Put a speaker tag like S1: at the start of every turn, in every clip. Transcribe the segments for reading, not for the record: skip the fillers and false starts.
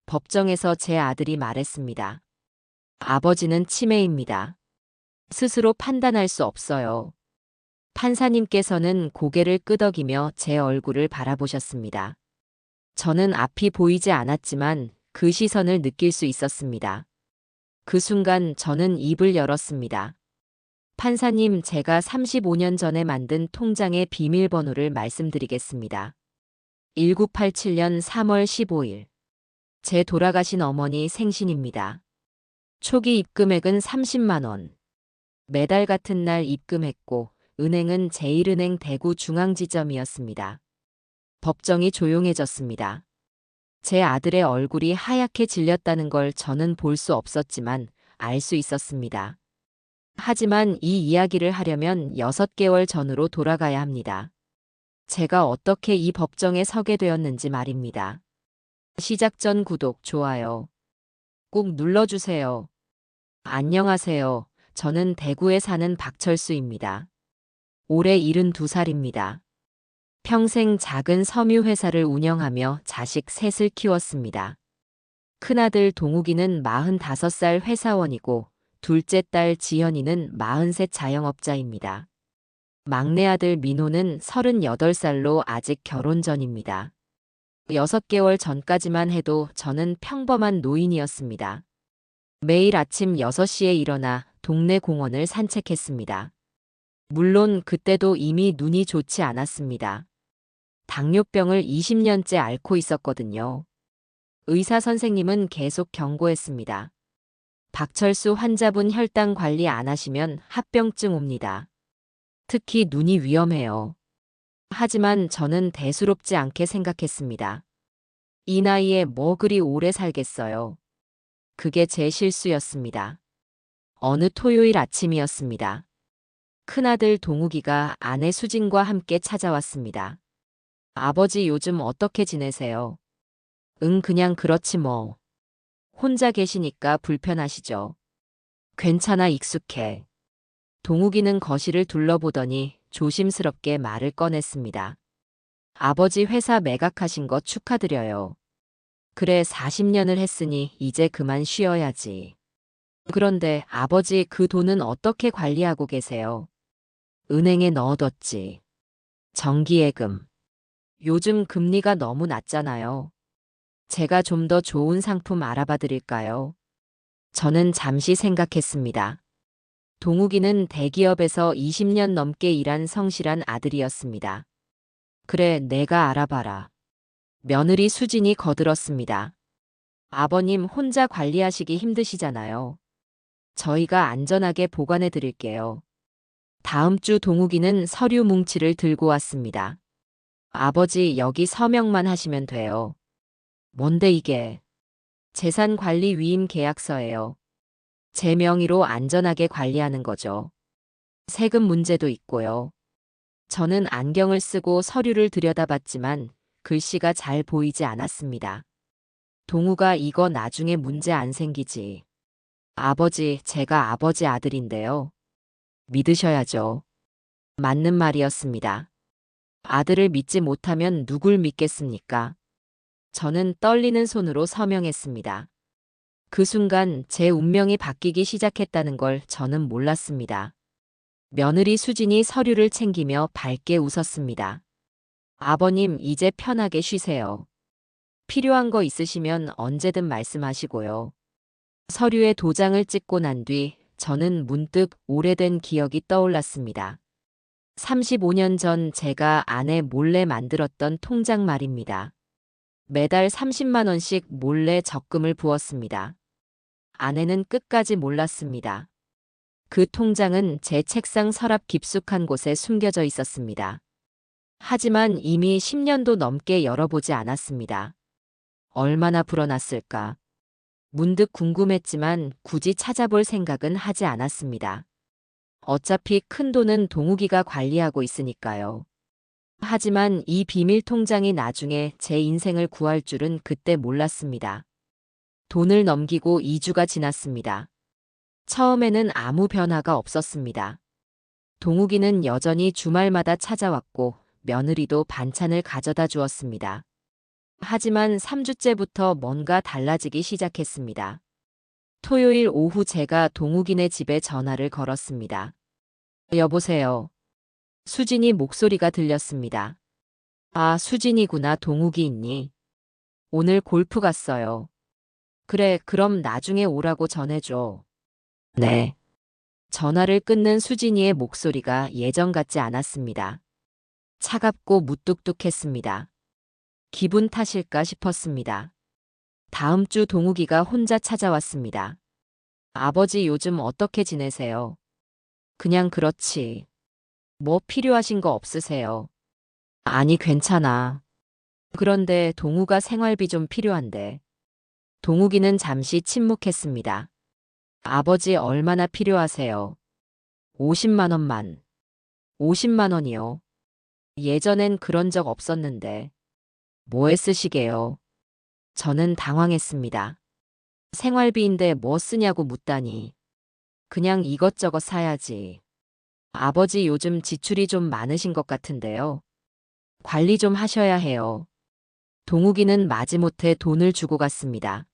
S1: 법정에서 제 아들이 말했습니다. 아버지는 치매입니다. 스스로 판단할 수 없어요. 판사님께서는 고개를 끄덕이며 제 얼굴을 바라보셨습니다. 저는 앞이 보이지 않았지만 그 시선을 느낄 수 있었습니다. 그 순간 저는 입을 열었습니다. 판사님, 제가 35년 전에 만든 통장의 비밀번호를 말씀드리겠습니다. 1987년 3월 15일. 제 돌아가신 어머니 생신입니다. 초기 입금액은 30만 원. 매달 같은 날 입금했고 은행은 제1은행 대구중앙지점이었습니다. 법정이 조용해졌습니다. 제 아들의 얼굴이 하얗게 질렸다는 걸 저는 볼 수 없었지만 알 수 있었습니다. 하지만 이 이야기를 하려면 6개월 전으로 돌아가야 합니다. 제가 어떻게 이 법정에 서게 되었는지 말입니다. 시작 전 구독, 좋아요 꼭 눌러주세요. 안녕하세요. 저는 대구에 사는 박철수입니다. 올해 72살입니다. 평생 작은 섬유회사를 운영하며 자식 셋을 키웠습니다. 큰아들 동욱이는 45살 회사원이고 둘째 딸 지연이는 43 자영업자입니다. 막내 아들 민호는 38살로 아직 결혼 전입니다. 6개월 전까지만 해도 저는 평범한 노인이었습니다. 매일 아침 6시에 일어나 동네 공원을 산책했습니다. 물론 그때도 이미 눈이 좋지 않았습니다. 당뇨병을 20년째 앓고 있었거든요. 의사 선생님은 계속 경고했습니다. 박철수 환자분 혈당 관리 안 하시면 합병증 옵니다. 특히 눈이 위험해요. 하지만 저는 대수롭지 않게 생각했습니다. 이 나이에 뭐 그리 오래 살겠어요. 그게 제 실수였습니다. 어느 토요일 아침이었습니다. 큰아들 동욱이가 아내 수진과 함께 찾아왔습니다. 아버지, 요즘 어떻게 지내세요? 응, 그냥 그렇지 뭐. 혼자 계시니까 불편하시죠? 괜찮아, 익숙해. 동욱이는 거실을 둘러보더니 조심스럽게 말을 꺼냈습니다. 아버지 회사 매각하신 거 축하드려요. 그래, 40년을 했으니 이제 그만 쉬어야지. 그런데 아버지, 그 돈은 어떻게 관리하고 계세요? 은행에 넣어뒀지. 정기예금. 요즘 금리가 너무 낮잖아요. 제가 좀 더 좋은 상품 알아봐 드릴까요? 저는 잠시 생각했습니다. 동욱이는 대기업에서 20년 넘게 일한 성실한 아들이었습니다. 그래, 내가 알아봐라. 며느리 수진이 거들었습니다. 아버님 혼자 관리하시기 힘드시잖아요. 저희가 안전하게 보관해 드릴게요. 다음 주 동욱이는 서류 뭉치를 들고 왔습니다. 아버지, 여기 서명만 하시면 돼요. 뭔데 이게? 재산관리 위임 계약서예요. 제 명의로 안전하게 관리하는 거죠. 세금 문제도 있고요. 저는 안경을 쓰고 서류를 들여다봤지만 글씨가 잘 보이지 않았습니다. 동우가 이거 나중에 문제 안 생기지. 아버지, 제가 아버지 아들인데요. 믿으셔야죠. 맞는 말이었습니다. 아들을 믿지 못하면 누굴 믿겠습니까? 저는 떨리는 손으로 서명했습니다. 그 순간 제 운명이 바뀌기 시작했다는 걸 저는 몰랐습니다. 며느리 수진이 서류를 챙기며 밝게 웃었습니다. 아버님, 이제 편하게 쉬세요. 필요한 거 있으시면 언제든 말씀하시고요. 서류에 도장을 찍고 난 뒤 저는 문득 오래된 기억이 떠올랐습니다. 35년 전 제가 아내 몰래 만들었던 통장 말입니다. 매달 30만 원씩 몰래 적금을 부었습니다. 아내는 끝까지 몰랐습니다. 그 통장은 제 책상 서랍 깊숙한 곳에 숨겨져 있었습니다. 하지만 이미 10년도 넘게 열어보지 않았습니다. 얼마나 불어났을까? 문득 궁금했지만 굳이 찾아볼 생각은 하지 않았습니다. 어차피 큰 돈은 동욱이가 관리하고 있으니까요. 하지만 이 비밀 통장이 나중에 제 인생을 구할 줄은 그때 몰랐습니다. 돈을 넘기고 2주가 지났습니다. 처음에는 아무 변화가 없었습니다. 동욱이는 여전히 주말마다 찾아왔고 며느리도 반찬을 가져다 주었습니다. 하지만 3주째부터 뭔가 달라지기 시작했습니다. 토요일 오후 제가 동욱이네 집에 전화를 걸었습니다. 여보세요. 수진이 목소리가 들렸습니다. 아, 수진이구나. 동욱이 있니? 오늘 골프 갔어요. 그래, 그럼 나중에 오라고 전해줘. 네. 전화를 끊는 수진이의 목소리가 예전 같지 않았습니다. 차갑고 무뚝뚝했습니다. 기분 탓일까 싶었습니다. 다음 주 동욱이가 혼자 찾아왔습니다. 아버지 요즘 어떻게 지내세요? 그냥 그렇지. 뭐 필요하신 거 없으세요? 아니, 괜찮아. 그런데 동우가 생활비 좀 필요한데. 동욱이는 잠시 침묵했습니다. 아버지 얼마나 필요하세요? 50만 원만. 50만 원이요. 예전엔 그런 적 없었는데. 뭐에 쓰시게요? 저는 당황했습니다. 생활비인데 뭐 쓰냐고 묻다니. 그냥 이것저것 사야지. 아버지 요즘 지출이 좀 많으신 것 같은데요. 관리 좀 하셔야 해요. 동욱이는 마지못해 돈을 주고 갔습니다.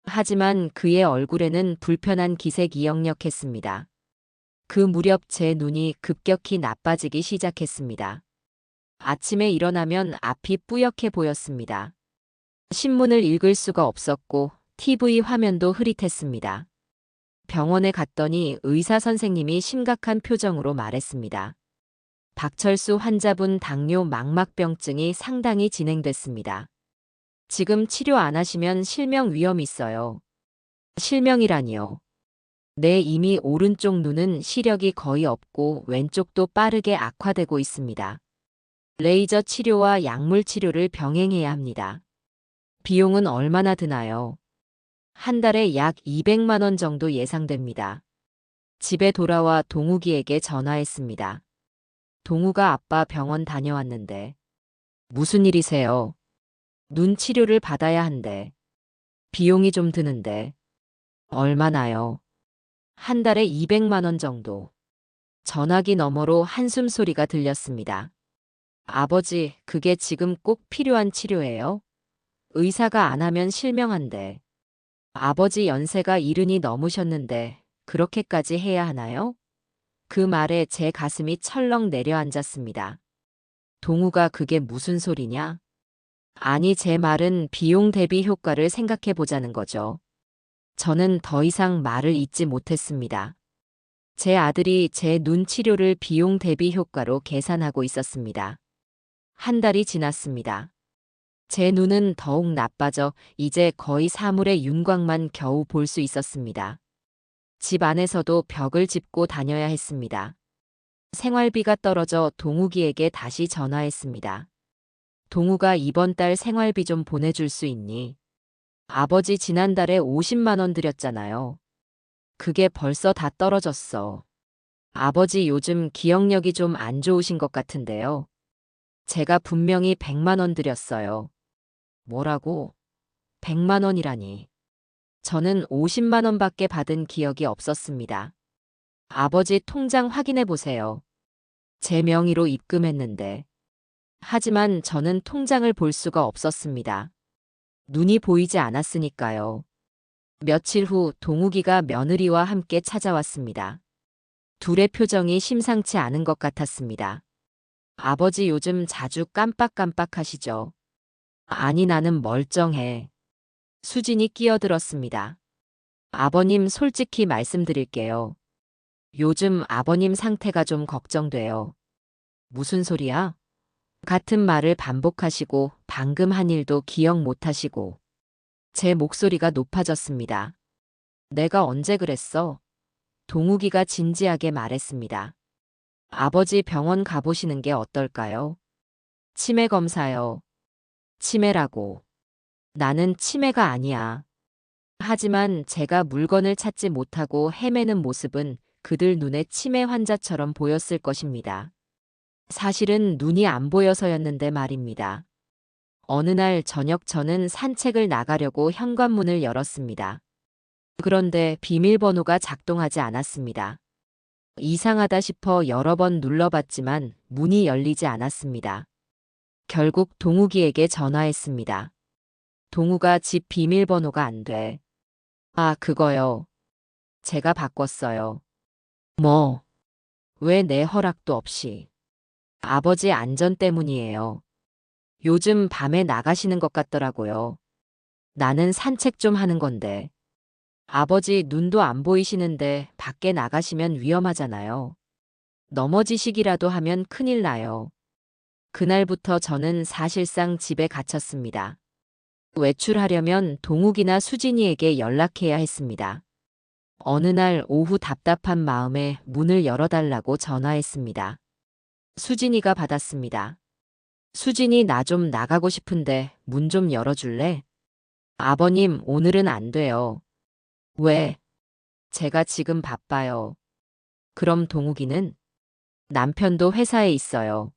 S1: 하지만 그의 얼굴에는 불편한 기색이 역력했습니다. 그 무렵 제 눈이 급격히 나빠지기 시작했습니다. 아침에 일어나면 앞이 뿌옇게 보였습니다. 신문을 읽을 수가 없었고 TV 화면도 흐릿했습니다. 병원에 갔더니 의사 선생님이 심각한 표정으로 말했습니다. 박철수 환자분 당뇨 망막병증이 상당히 진행됐습니다. 지금 치료 안 하시면 실명 위험이 있어요. 실명이라니요. 내 이미 오른쪽 눈은 시력이 거의 없고 왼쪽도 빠르게 악화되고 있습니다. 레이저 치료와 약물 치료를 병행해야 합니다. 비용은 얼마나 드나요? 한 달에 약 200만 원 정도 예상됩니다. 집에 돌아와 동욱이에게 전화했습니다. 동욱아, 아빠 병원 다녀왔는데. 무슨 일이세요? 눈 치료를 받아야 한대. 비용이 좀 드는데. 얼마나요? 한 달에 200만 원 정도. 전화기 너머로 한숨 소리가 들렸습니다. 아버지, 그게 지금 꼭 필요한 치료예요? 의사가 안 하면 실명한대. 아버지 연세가 70이 넘으셨는데 그렇게까지 해야 하나요? 그 말에 제 가슴이 철렁 내려앉았습니다. 동우가 그게 무슨 소리냐? 아니, 제 말은 비용 대비 효과를 생각해 보자는 거죠. 저는 더 이상 말을 잇지 못했습니다. 제 아들이 제 눈 치료를 비용 대비 효과로 계산하고 있었습니다. 한 달이 지났습니다. 제 눈은 더욱 나빠져 이제 거의 사물의 윤곽만 겨우 볼 수 있었습니다. 집 안에서도 벽을 짚고 다녀야 했습니다. 생활비가 떨어져 동욱이에게 다시 전화했습니다. 동욱아, 이번 달 생활비 좀 보내줄 수 있니? 아버지 지난달에 50만 원 드렸잖아요. 그게 벌써 다 떨어졌어. 아버지 요즘 기억력이 좀 안 좋으신 것 같은데요. 제가 분명히 100만 원 드렸어요. 뭐라고? 100만 원이라니. 저는 50만 원밖에 받은 기억이 없었습니다. 아버지 통장 확인해 보세요. 제 명의로 입금했는데. 하지만 저는 통장을 볼 수가 없었습니다. 눈이 보이지 않았으니까요. 며칠 후 동욱이가 며느리와 함께 찾아왔습니다. 둘의 표정이 심상치 않은 것 같았습니다. 아버지 요즘 자주 깜빡깜빡하시죠? 아니, 나는 멀쩡해. 수진이 끼어들었습니다. 아버님, 솔직히 말씀드릴게요. 요즘 아버님 상태가 좀 걱정돼요. 무슨 소리야? 같은 말을 반복하시고 방금 한 일도 기억 못하시고. 제 목소리가 높아졌습니다. 내가 언제 그랬어? 동욱이가 진지하게 말했습니다. 아버지 병원 가보시는 게 어떨까요? 치매 검사요. 치매라고. 나는 치매가 아니야. 하지만 제가 물건을 찾지 못하고 헤매는 모습은 그들 눈에 치매 환자처럼 보였을 것입니다. 사실은 눈이 안 보여서였는데 말입니다. 어느 날 저녁 저는 산책을 나가려고 현관문을 열었습니다. 그런데 비밀번호가 작동하지 않았습니다. 이상하다 싶어 여러 번 눌러봤지만 문이 열리지 않았습니다. 결국 동욱이에게 전화했습니다. 동욱아, 집 비밀번호가 안 돼. 아, 그거요. 제가 바꿨어요. 뭐, 왜 내 허락도 없이? 아버지 안전 때문이에요. 요즘 밤에 나가시는 것 같더라고요. 나는 산책 좀 하는 건데. 아버지 눈도 안 보이시는데 밖에 나가시면 위험하잖아요. 넘어지시기라도 하면 큰일 나요. 그날부터 저는 사실상 집에 갇혔습니다. 외출하려면 동욱이나 수진이에게 연락해야 했습니다. 어느 날 오후 답답한 마음에 문을 열어달라고 전화했습니다. 수진이가 받았습니다. 수진이, 나 좀 나가고 싶은데 문 좀 열어줄래? 아버님, 오늘은 안 돼요. 왜? 제가 지금 바빠요. 그럼 동욱이는? 남편도 회사에 있어요.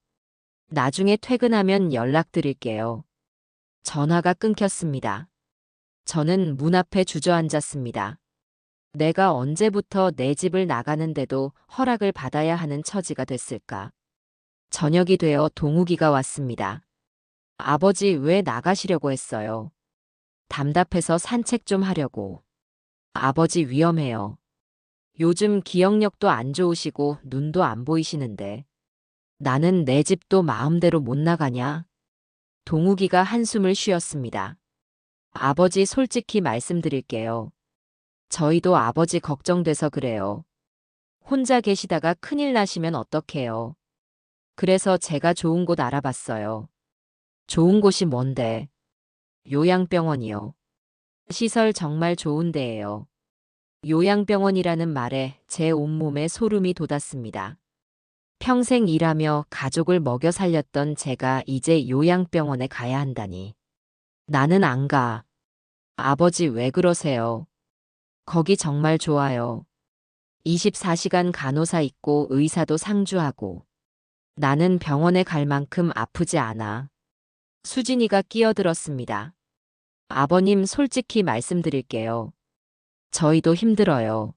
S1: 나중에 퇴근하면 연락드릴게요. 전화가 끊겼습니다. 저는 문 앞에 주저앉았습니다. 내가 언제부터 내 집을 나가는데도 허락을 받아야 하는 처지가 됐을까? 저녁이 되어 동욱이가 왔습니다. 아버지, 왜 나가시려고 했어요? 답답해서 산책 좀 하려고. 아버지, 위험해요. 요즘 기억력도 안 좋으시고 눈도 안 보이시는데. 나는 내 집도 마음대로 못 나가냐? 동욱이가 한숨을 쉬었습니다. 아버지, 솔직히 말씀드릴게요. 저희도 아버지 걱정돼서 그래요. 혼자 계시다가 큰일 나시면 어떡해요? 그래서 제가 좋은 곳 알아봤어요. 좋은 곳이 뭔데? 요양병원이요. 시설 정말 좋은 데예요. 요양병원이라는 말에 제 온몸에 소름이 돋았습니다. 평생 일하며 가족을 먹여 살렸던 제가 이제 요양병원에 가야 한다니. 나는 안 가. 아버지, 왜 그러세요? 거기 정말 좋아요. 24시간 간호사 있고 의사도 상주하고. 나는 병원에 갈 만큼 아프지 않아. 수진이가 끼어들었습니다. 아버님, 솔직히 말씀드릴게요. 저희도 힘들어요.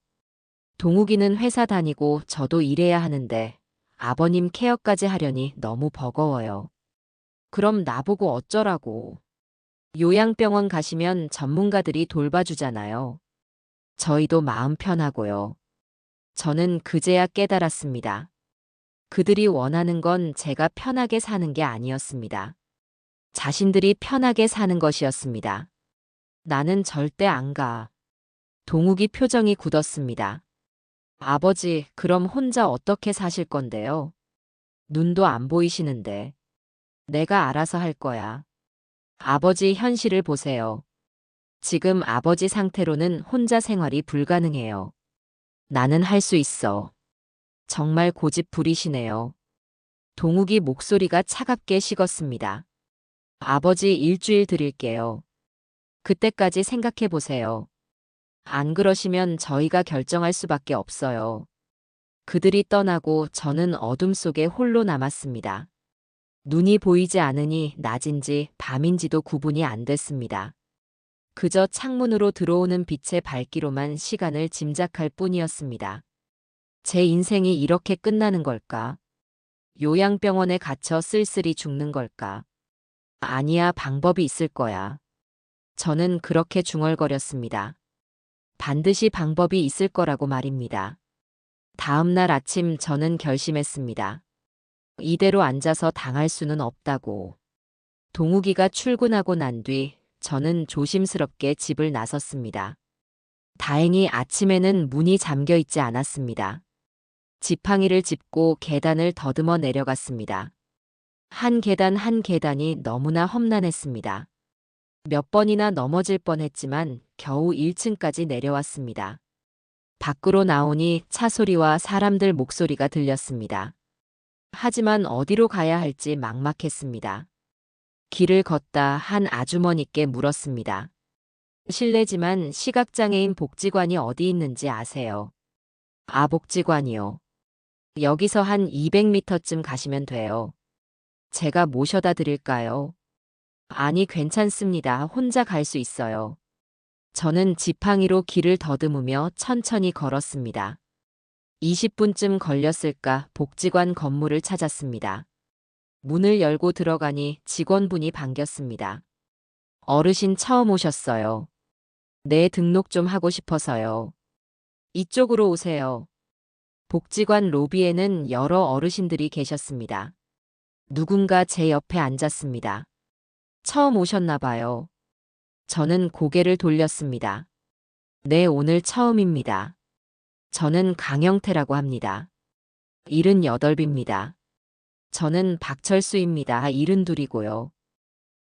S1: 동욱이는 회사 다니고 저도 일해야 하는데 아버님 케어까지 하려니 너무 버거워요. 그럼 나보고 어쩌라고. 요양병원 가시면 전문가들이 돌봐주잖아요. 저희도 마음 편하고요. 저는 그제야 깨달았습니다. 그들이 원하는 건 제가 편하게 사는 게 아니었습니다. 자신들이 편하게 사는 것이었습니다. 나는 절대 안 가. 동욱이 표정이 굳었습니다. 아버지, 그럼 혼자 어떻게 사실 건데요? 눈도 안 보이시는데. 내가 알아서 할 거야. 아버지, 현실을 보세요. 지금 아버지 상태로는 혼자 생활이 불가능해요. 나는 할 수 있어. 정말 고집 부리시네요. 동욱이 목소리가 차갑게 식었습니다. 아버지, 일주일 드릴게요. 그때까지 생각해 보세요. 안 그러시면 저희가 결정할 수밖에 없어요. 그들이 떠나고 저는 어둠 속에 홀로 남았습니다. 눈이 보이지 않으니 낮인지 밤인지도 구분이 안 됐습니다. 그저 창문으로 들어오는 빛의 밝기로만 시간을 짐작할 뿐이었습니다. 제 인생이 이렇게 끝나는 걸까? 요양병원에 갇혀 쓸쓸히 죽는 걸까? 아니야, 방법이 있을 거야. 저는 그렇게 중얼거렸습니다. 반드시 방법이 있을 거라고 말입니다. 다음 날 아침 저는 결심했습니다. 이대로 앉아서 당할 수는 없다고. 동욱이가 출근하고 난 뒤 저는 조심스럽게 집을 나섰습니다. 다행히 아침에는 문이 잠겨 있지 않았습니다. 지팡이를 짚고 계단을 더듬어 내려갔습니다. 한 계단 한 계단이 너무나 험난했습니다. 몇 번이나 넘어질 뻔했지만 겨우 1층까지 내려왔습니다. 밖으로 나오니 차 소리와 사람들 목소리가 들렸습니다. 하지만 어디로 가야 할지 막막했습니다. 길을 걷다 한 아주머니께 물었습니다. 실례지만 시각장애인 복지관이 어디 있는지 아세요? 아, 복지관이요. 여기서 한 200m쯤 가시면 돼요. 제가 모셔다 드릴까요? 아니, 괜찮습니다. 혼자 갈 수 있어요. 저는 지팡이로 길을 더듬으며 천천히 걸었습니다. 20분쯤 걸렸을까 복지관 건물을 찾았습니다. 문을 열고 들어가니 직원분이 반겼습니다. 어르신 처음 오셨어요. 네, 등록 좀 하고 싶어서요. 이쪽으로 오세요. 복지관 로비에는 여러 어르신들이 계셨습니다. 누군가 제 옆에 앉았습니다. 처음 오셨나 봐요. 저는 고개를 돌렸습니다. 네, 오늘 처음입니다. 저는 강영태라고 합니다. 78입니다. 저는 박철수입니다. 72이고요.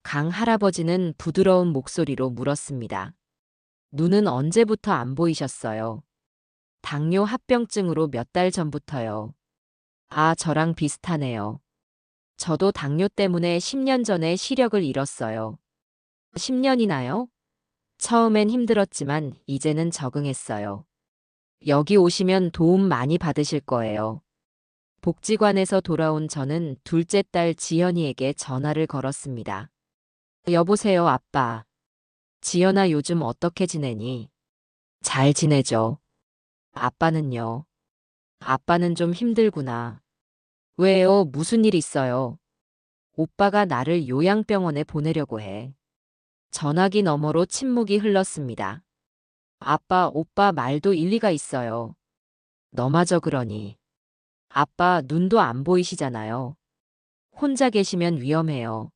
S1: 강 할아버지는 부드러운 목소리로 물었습니다. 눈은 언제부터 안 보이셨어요? 당뇨 합병증으로 몇 달 전부터요. 아, 저랑 비슷하네요. 저도 당뇨 때문에 10년 전에 시력을 잃었어요. 10년이나요? 처음엔 힘들었지만 이제는 적응했어요. 여기 오시면 도움 많이 받으실 거예요. 복지관에서 돌아온 저는 둘째 딸 지연이에게 전화를 걸었습니다. 여보세요, 아빠. 지연아, 요즘 어떻게 지내니? 잘 지내죠. 아빠는요? 아빠는 좀 힘들구나. 왜요? 무슨 일 있어요? 오빠가 나를 요양병원에 보내려고 해. 전화기 너머로 침묵이 흘렀습니다. 아빠, 오빠 말도 일리가 있어요. 너마저 그러니. 아빠, 눈도 안 보이시잖아요. 혼자 계시면 위험해요.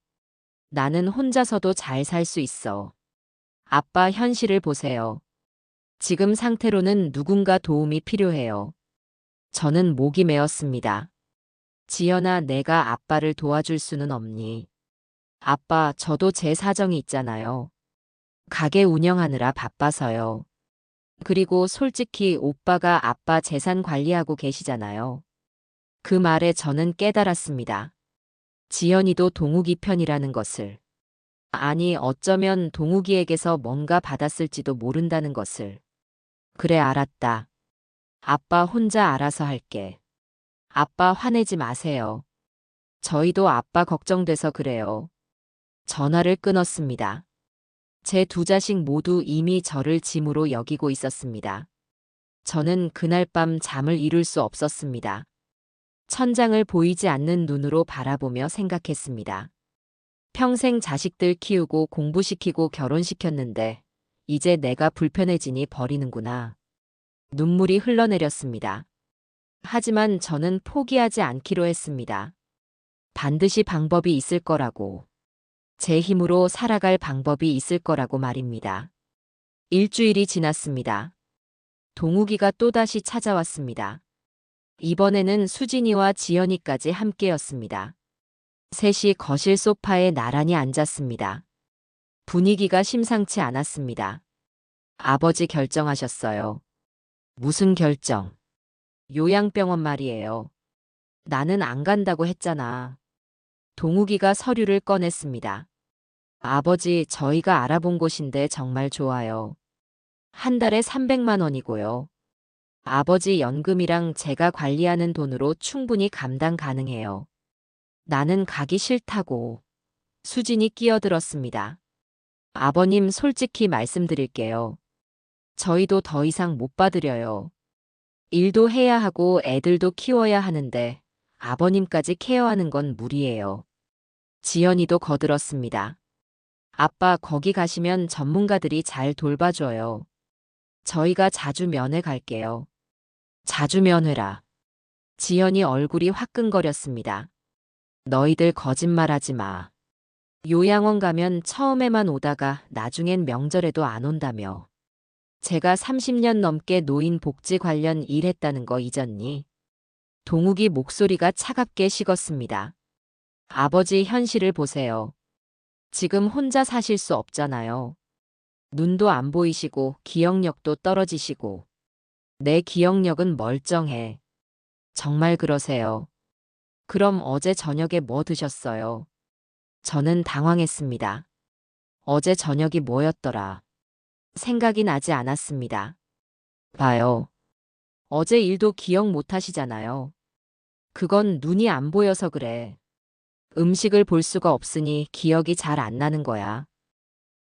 S1: 나는 혼자서도 잘 살 수 있어. 아빠, 현실을 보세요. 지금 상태로는 누군가 도움이 필요해요. 저는 목이 메었습니다. 지연아, 내가 아빠를 도와줄 수는 없니? 아빠, 저도 제 사정이 있잖아요. 가게 운영하느라 바빠서요. 그리고 솔직히 오빠가 아빠 재산 관리하고 계시잖아요. 그 말에 저는 깨달았습니다. 지연이도 동욱이 편이라는 것을. 아니, 어쩌면 동욱이에게서 뭔가 받았을지도 모른다는 것을. 그래, 알았다. 아빠 혼자 알아서 할게. 아빠 화내지 마세요. 저희도 아빠 걱정돼서 그래요. 전화를 끊었습니다. 제 두 자식 모두 이미 저를 짐으로 여기고 있었습니다. 저는 그날 밤 잠을 이룰 수 없었습니다. 천장을 보이지 않는 눈으로 바라보며 생각했습니다. 평생 자식들 키우고 공부시키고 결혼시켰는데 이제 내가 불편해지니 버리는구나. 눈물이 흘러내렸습니다. 하지만 저는 포기하지 않기로 했습니다. 반드시 방법이 있을 거라고. 제 힘으로 살아갈 방법이 있을 거라고 말입니다. 일주일이 지났습니다. 동욱이가 또다시 찾아왔습니다. 이번에는 수진이와 지연이까지 함께였습니다. 셋이 거실 소파에 나란히 앉았습니다. 분위기가 심상치 않았습니다. 아버지 결정하셨어요. 무슨 결정? 요양병원 말이에요. 나는 안 간다고 했잖아. 동욱이가 서류를 꺼냈습니다. 아버지, 저희가 알아본 곳인데 정말 좋아요. 한 달에 300만 원이고요. 아버지 연금이랑 제가 관리하는 돈으로 충분히 감당 가능해요. 나는 가기 싫다고. 수진이 끼어들었습니다. 아버님, 솔직히 말씀드릴게요. 저희도 더 이상 못 받으려요. 일도 해야 하고 애들도 키워야 하는데 아버님까지 케어하는 건 무리예요. 지연이도 거들었습니다. 아빠, 거기 가시면 전문가들이 잘 돌봐줘요. 저희가 자주 면회 갈게요. 자주 면회라. 지연이 얼굴이 화끈거렸습니다. 너희들 거짓말하지 마. 요양원 가면 처음에만 오다가 나중엔 명절에도 안 온다며. 제가 30년 넘게 노인 복지 관련 일했다는 거 잊었니? 동욱이 목소리가 차갑게 식었습니다. 아버지, 현실을 보세요. 지금 혼자 사실 수 없잖아요. 눈도 안 보이시고 기억력도 떨어지시고. 내 기억력은 멀쩡해. 정말 그러세요. 그럼 어제 저녁에 뭐 드셨어요? 저는 당황했습니다. 어제 저녁이 뭐였더라? 생각이 나지 않았습니다. 봐요. 어제 일도 기억 못 하시잖아요. 그건 눈이 안 보여서 그래. 음식을 볼 수가 없으니 기억이 잘 안 나는 거야.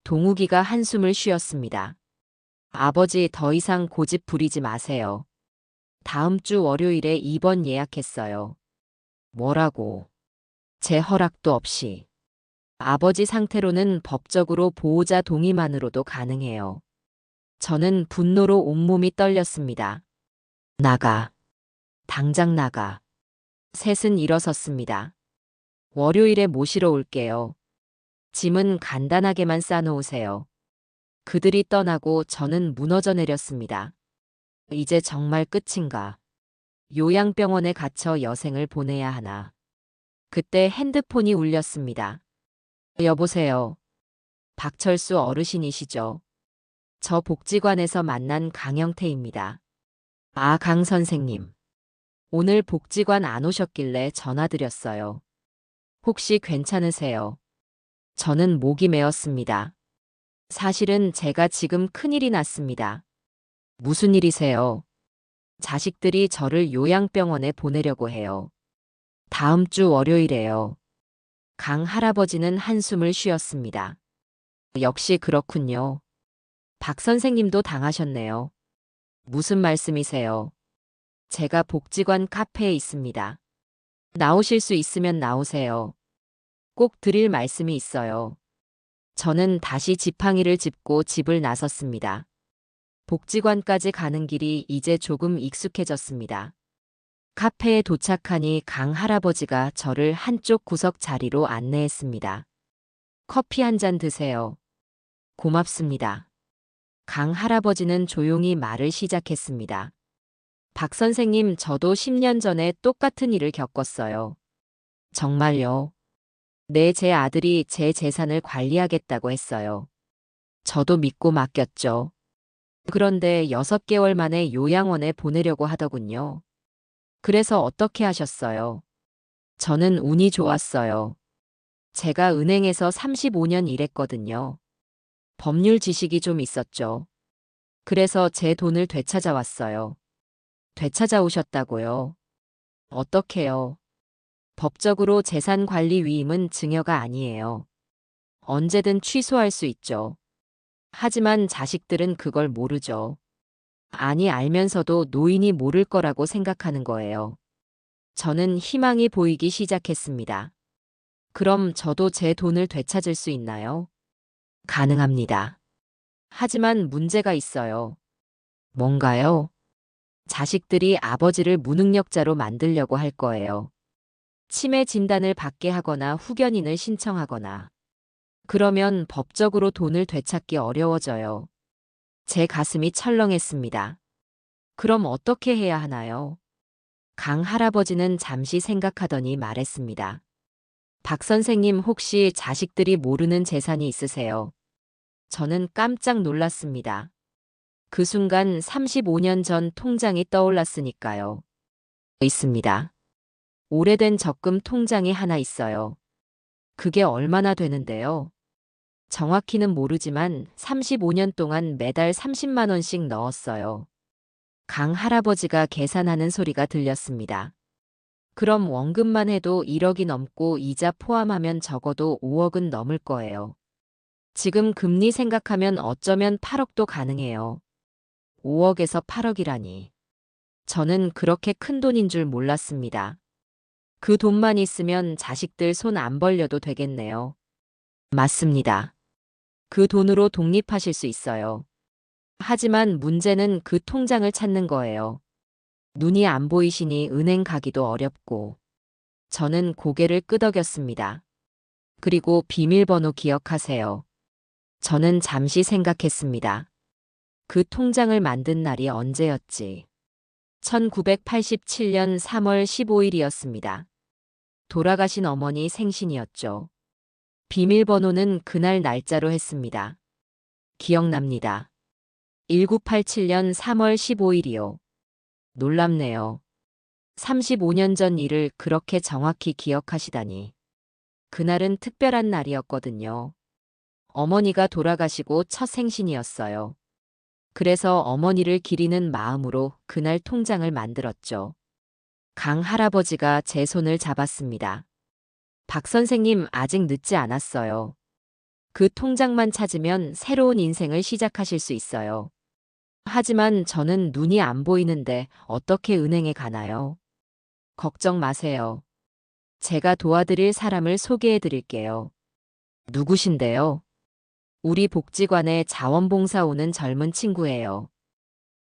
S1: 동욱이가 한숨을 쉬었습니다. 아버지, 더 이상 고집 부리지 마세요. 다음 주 월요일에 입원 예약했어요. 뭐라고? 제 허락도 없이. 아버지 상태로는 법적으로 보호자 동의만으로도 가능해요. 저는 분노로 온몸이 떨렸습니다. 나가. 당장 나가. 셋은 일어섰습니다. 월요일에 모시러 올게요. 짐은 간단하게만 싸놓으세요. 그들이 떠나고 저는 무너져 내렸습니다. 이제 정말 끝인가? 요양병원에 갇혀 여생을 보내야 하나? 그때 핸드폰이 울렸습니다. 여보세요. 박철수 어르신이시죠? 저 복지관에서 만난 강영태입니다. 아, 강 선생님. 오늘 복지관 안 오셨길래 전화드렸어요. 혹시 괜찮으세요? 저는 목이 메었습니다. 사실은 제가 지금 큰일이 났습니다. 무슨 일이세요? 자식들이 저를 요양병원에 보내려고 해요. 다음 주 월요일에요. 강 할아버지는 한숨을 쉬었습니다. 역시 그렇군요. 박 선생님도 당하셨네요. 무슨 말씀이세요? 제가 복지관 카페에 있습니다. 나오실 수 있으면 나오세요. 꼭 드릴 말씀이 있어요. 저는 다시 지팡이를 짚고 집을 나섰습니다. 복지관까지 가는 길이 이제 조금 익숙해졌습니다. 카페에 도착하니 강 할아버지가 저를 한쪽 구석 자리로 안내했습니다. 커피 한 잔 드세요. 고맙습니다. 강 할아버지는 조용히 말을 시작했습니다. 박 선생님, 저도 10년 전에 똑같은 일을 겪었어요. 정말요? 네, 제 아들이 제 재산을 관리하겠다고 했어요. 저도 믿고 맡겼죠. 그런데 6개월 만에 요양원에 보내려고 하더군요. 그래서 어떻게 하셨어요? 저는 운이 좋았어요. 제가 은행에서 35년 일했거든요. 법률 지식이 좀 있었죠. 그래서 제 돈을 되찾아왔어요. 되찾아오셨다고요? 어떻게요? 법적으로 재산관리 위임은 증여가 아니에요. 언제든 취소할 수 있죠. 하지만 자식들은 그걸 모르죠. 아니, 알면서도 노인이 모를 거라고 생각하는 거예요. 저는 희망이 보이기 시작했습니다. 그럼 저도 제 돈을 되찾을 수 있나요? 가능합니다. 하지만 문제가 있어요. 뭔가요? 자식들이 아버지를 무능력자로 만들려고 할 거예요. 치매 진단을 받게 하거나 후견인을 신청하거나. 그러면 법적으로 돈을 되찾기 어려워져요. 제 가슴이 철렁했습니다. 그럼 어떻게 해야 하나요? 강 할아버지는 잠시 생각하더니 말했습니다. 박 선생님, 혹시 자식들이 모르는 재산이 있으세요? 저는 깜짝 놀랐습니다. 그 순간 35년 전 통장이 떠올랐으니까요. 있습니다. 오래된 적금 통장이 하나 있어요. 그게 얼마나 되는데요? 정확히는 모르지만 35년 동안 매달 30만 원씩 넣었어요. 강 할아버지가 계산하는 소리가 들렸습니다. 그럼 원금만 해도 1억이 넘고 이자 포함하면 적어도 5억은 넘을 거예요. 지금 금리 생각하면 어쩌면 8억도 가능해요. 5억에서 8억이라니. 저는 그렇게 큰 돈인 줄 몰랐습니다. 그 돈만 있으면 자식들 손 안 벌려도 되겠네요. 맞습니다. 그 돈으로 독립하실 수 있어요. 하지만 문제는 그 통장을 찾는 거예요. 눈이 안 보이시니 은행 가기도 어렵고. 저는 고개를 끄덕였습니다. 그리고 비밀번호 기억하세요. 저는 잠시 생각했습니다. 그 통장을 만든 날이 언제였지? 1987년 3월 15일이었습니다. 돌아가신 어머니 생신이었죠. 비밀번호는 그날 날짜로 했습니다. 기억납니다. 1987년 3월 15일이요. 놀랍네요. 35년 전 일을 그렇게 정확히 기억하시다니. 그날은 특별한 날이었거든요. 어머니가 돌아가시고 첫 생신이었어요. 그래서 어머니를 기리는 마음으로 그날 통장을 만들었죠. 강 할아버지가 제 손을 잡았습니다. 박 선생님, 아직 늦지 않았어요. 그 통장만 찾으면 새로운 인생을 시작하실 수 있어요. 하지만 저는 눈이 안 보이는데 어떻게 은행에 가나요? 걱정 마세요. 제가 도와드릴 사람을 소개해 드릴게요. 누구신데요? 우리 복지관에 자원봉사 오는 젊은 친구예요.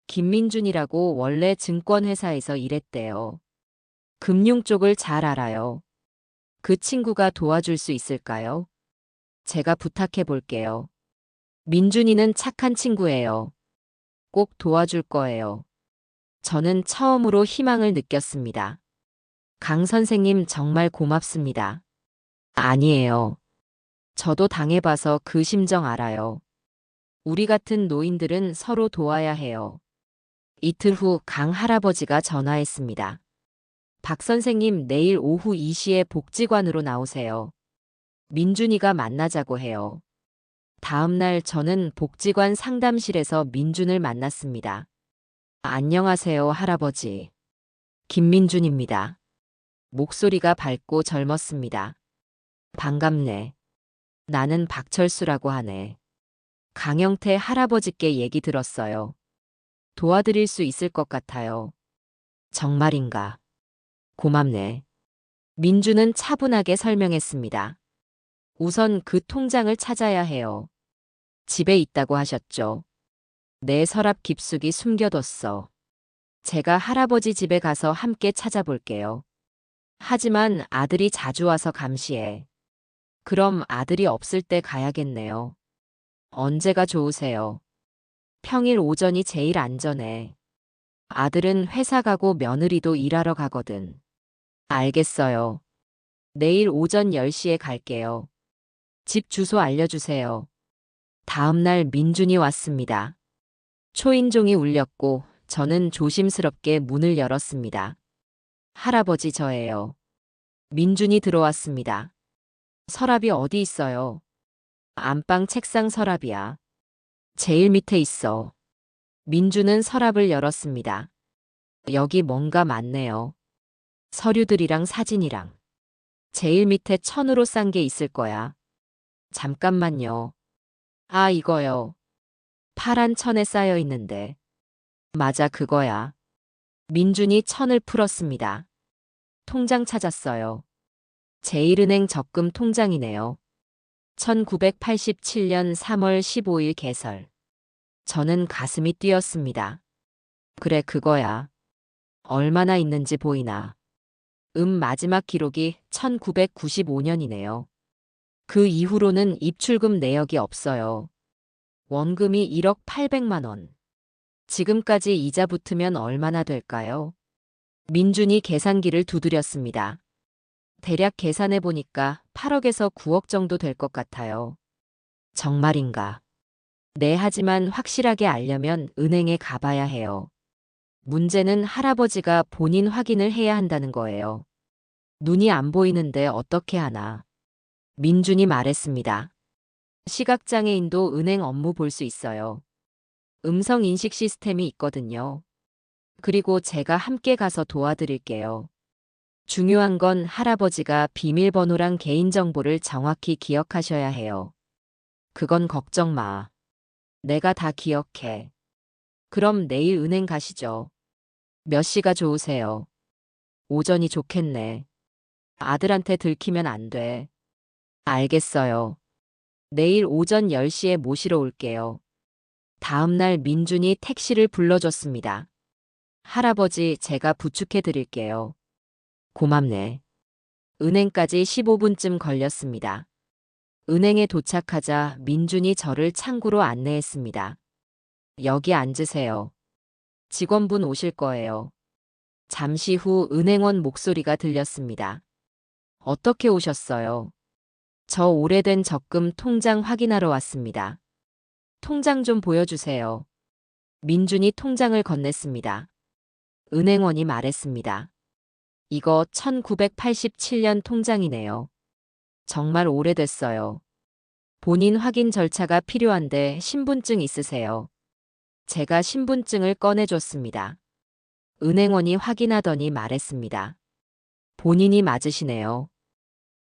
S1: 김민준이라고 원래 증권회사에서 일했대요. 금융 쪽을 잘 알아요. 그 친구가 도와줄 수 있을까요? 제가 부탁해 볼게요. 민준이는 착한 친구예요. 꼭 도와줄 거예요. 저는 처음으로 희망을 느꼈습니다. 강 선생님 정말 고맙습니다. 아니에요. 저도 당해봐서 그 심정 알아요. 우리 같은 노인들은 서로 도와야 해요. 이틀 후 강 할아버지가 전화했습니다. 박 선생님 내일 오후 2시에 복지관으로 나오세요. 민준이가 만나자고 해요. 다음 날 저는 복지관 상담실에서 민준을 만났습니다. 안녕하세요, 할아버지. 김민준입니다. 목소리가 밝고 젊었습니다. 반갑네. 나는 박철수라고 하네. 강영태 할아버지께 얘기 들었어요. 도와드릴 수 있을 것 같아요. 정말인가? 고맙네. 민주는 차분하게 설명했습니다. 우선 그 통장을 찾아야 해요. 집에 있다고 하셨죠? 내 서랍 깊숙이 숨겨뒀어. 제가 할아버지 집에 가서 함께 찾아볼게요. 하지만 아들이 자주 와서 감시해. 그럼 아들이 없을 때 가야겠네요. 언제가 좋으세요? 평일 오전이 제일 안전해. 아들은 회사 가고 며느리도 일하러 가거든. 알겠어요. 내일 오전 10시에 갈게요. 집 주소 알려주세요. 다음 날 민준이 왔습니다. 초인종이 울렸고 저는 조심스럽게 문을 열었습니다. 할아버지 저예요. 민준이 들어왔습니다. 서랍이 어디 있어요? 안방 책상 서랍이야. 제일 밑에 있어. 민준은 서랍을 열었습니다. 여기 뭔가 많네요. 서류들이랑 사진이랑. 제일 밑에 천으로 싼 게 있을 거야. 잠깐만요. 아, 이거요. 파란 천에 쌓여 있는데. 맞아, 그거야. 민준이 천을 풀었습니다. 통장 찾았어요. 제일은행 적금 통장이네요. 1987년 3월 15일 개설. 저는 가슴이 뛰었습니다. 그래, 그거야. 얼마나 있는지 보이나. 마지막 기록이 1995년이네요. 그 이후로는 입출금 내역이 없어요. 원금이 1억 800만 원. 지금까지 이자 붙으면 얼마나 될까요? 민준이 계산기를 두드렸습니다. 대략 계산해 보니까 8억에서 9억 정도 될 것 같아요. 정말인가? 네, 하지만 확실하게 알려면 은행에 가봐야 해요. 문제는 할아버지가 본인 확인을 해야 한다는 거예요. 눈이 안 보이는데 어떻게 하나. 민준이 말했습니다. 시각장애인도 은행 업무 볼 수 있어요. 음성 인식 시스템이 있거든요. 그리고 제가 함께 가서 도와드릴게요. 중요한 건 할아버지가 비밀번호랑 개인정보를 정확히 기억하셔야 해요. 그건 걱정 마. 내가 다 기억해. 그럼 내일 은행 가시죠. 몇 시가 좋으세요? 오전이 좋겠네. 아들한테 들키면 안 돼. 알겠어요. 내일 오전 10시에 모시러 올게요. 다음 날 민준이 택시를 불러줬습니다. 할아버지, 제가 부축해 드릴게요. 고맙네. 은행까지 15분쯤 걸렸습니다. 은행에 도착하자 민준이 저를 창구로 안내했습니다. 여기 앉으세요. 직원분 오실 거예요. 잠시 후 은행원 목소리가 들렸습니다. 어떻게 오셨어요? 저 오래된 적금 통장 확인하러 왔습니다. 통장 좀 보여주세요. 민준이 통장을 건넸습니다. 은행원이 말했습니다. 이거 1987년 통장이네요. 정말 오래됐어요. 본인 확인 절차가 필요한데 신분증 있으세요? 제가 신분증을 꺼내줬습니다. 은행원이 확인하더니 말했습니다. 본인이 맞으시네요.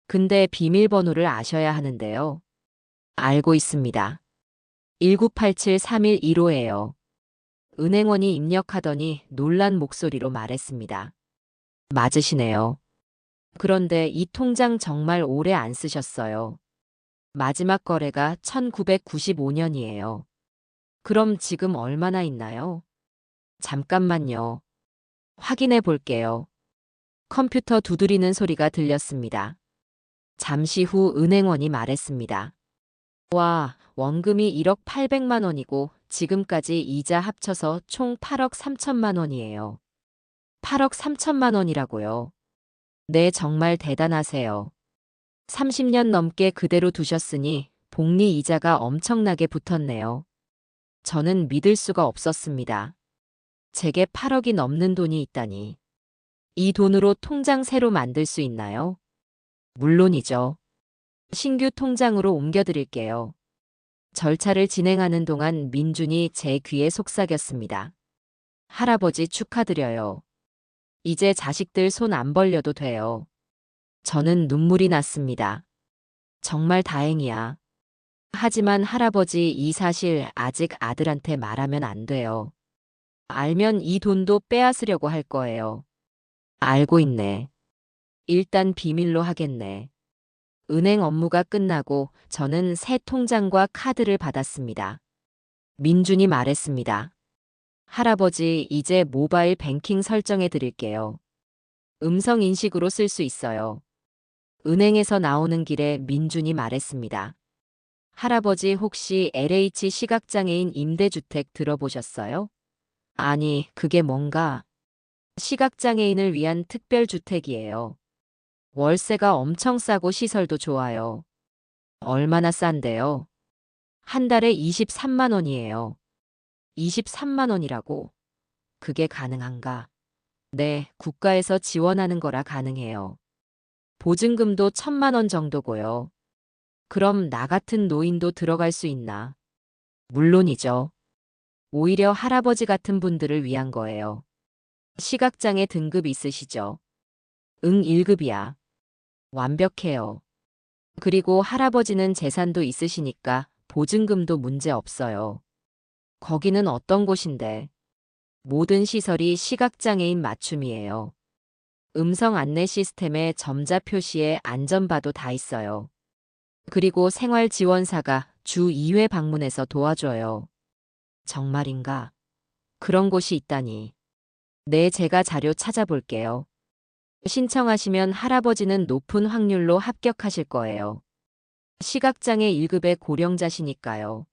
S1: 근데 비밀번호를 아셔야 하는데요. 알고 있습니다. 1987-3115예요. 은행원이 입력하더니 놀란 목소리로 말했습니다. 맞으시네요. 그런데 이 통장 정말 오래 안 쓰셨어요. 마지막 거래가 1995년이에요. 그럼 지금 얼마나 있나요? 잠깐만요. 확인해 볼게요. 컴퓨터 두드리는 소리가 들렸습니다. 잠시 후 은행원이 말했습니다. 와, 원금이 1억 800만 원이고 지금까지 이자 합쳐서 총 8억 3천만 원이에요. 8억 3천만 원이라고요. 네, 정말 대단하세요. 30년 넘게 그대로 두셨으니 복리 이자가 엄청나게 붙었네요. 저는 믿을 수가 없었습니다. 제게 8억이 넘는 돈이 있다니. 이 돈으로 통장 새로 만들 수 있나요? 물론이죠. 신규 통장으로 옮겨드릴게요. 절차를 진행하는 동안 민준이 제 귀에 속삭였습니다. 할아버지 축하드려요. 이제 자식들 손 안 벌려도 돼요. 저는 눈물이 났습니다. 정말 다행이야. 하지만 할아버지 이 사실 아직 아들한테 말하면 안 돼요. 알면 이 돈도 빼앗으려고 할 거예요. 알고 있네. 일단 비밀로 하겠네. 은행 업무가 끝나고 저는 새 통장과 카드를 받았습니다. 민준이 말했습니다. 할아버지, 이제 모바일 뱅킹 설정해 드릴게요. 음성 인식으로 쓸 수 있어요. 은행에서 나오는 길에 민준이 말했습니다. 할아버지 혹시 LH 시각장애인 임대주택 들어보셨어요? 아니, 그게 뭔가? 시각장애인을 위한 특별주택이에요. 월세가 엄청 싸고 시설도 좋아요. 얼마나 싼데요? 한 달에 23만 원이에요. 23만 원이라고? 그게 가능한가? 네, 국가에서 지원하는 거라 가능해요. 보증금도 1,000만 원 정도고요. 그럼 나 같은 노인도 들어갈 수 있나? 물론이죠. 오히려 할아버지 같은 분들을 위한 거예요. 시각장애 등급 있으시죠? 응, 1급이야. 완벽해요. 그리고 할아버지는 재산도 있으시니까 보증금도 문제 없어요. 거기는 어떤 곳인데? 모든 시설이 시각장애인 맞춤이에요. 음성 안내 시스템에 점자 표시에 안전바도 다 있어요. 그리고 생활지원사가 주 2회 방문해서 도와줘요. 정말인가? 그런 곳이 있다니. 네, 제가 자료 찾아볼게요. 신청하시면 할아버지는 높은 확률로 합격하실 거예요. 시각장애 1급의 고령자시니까요.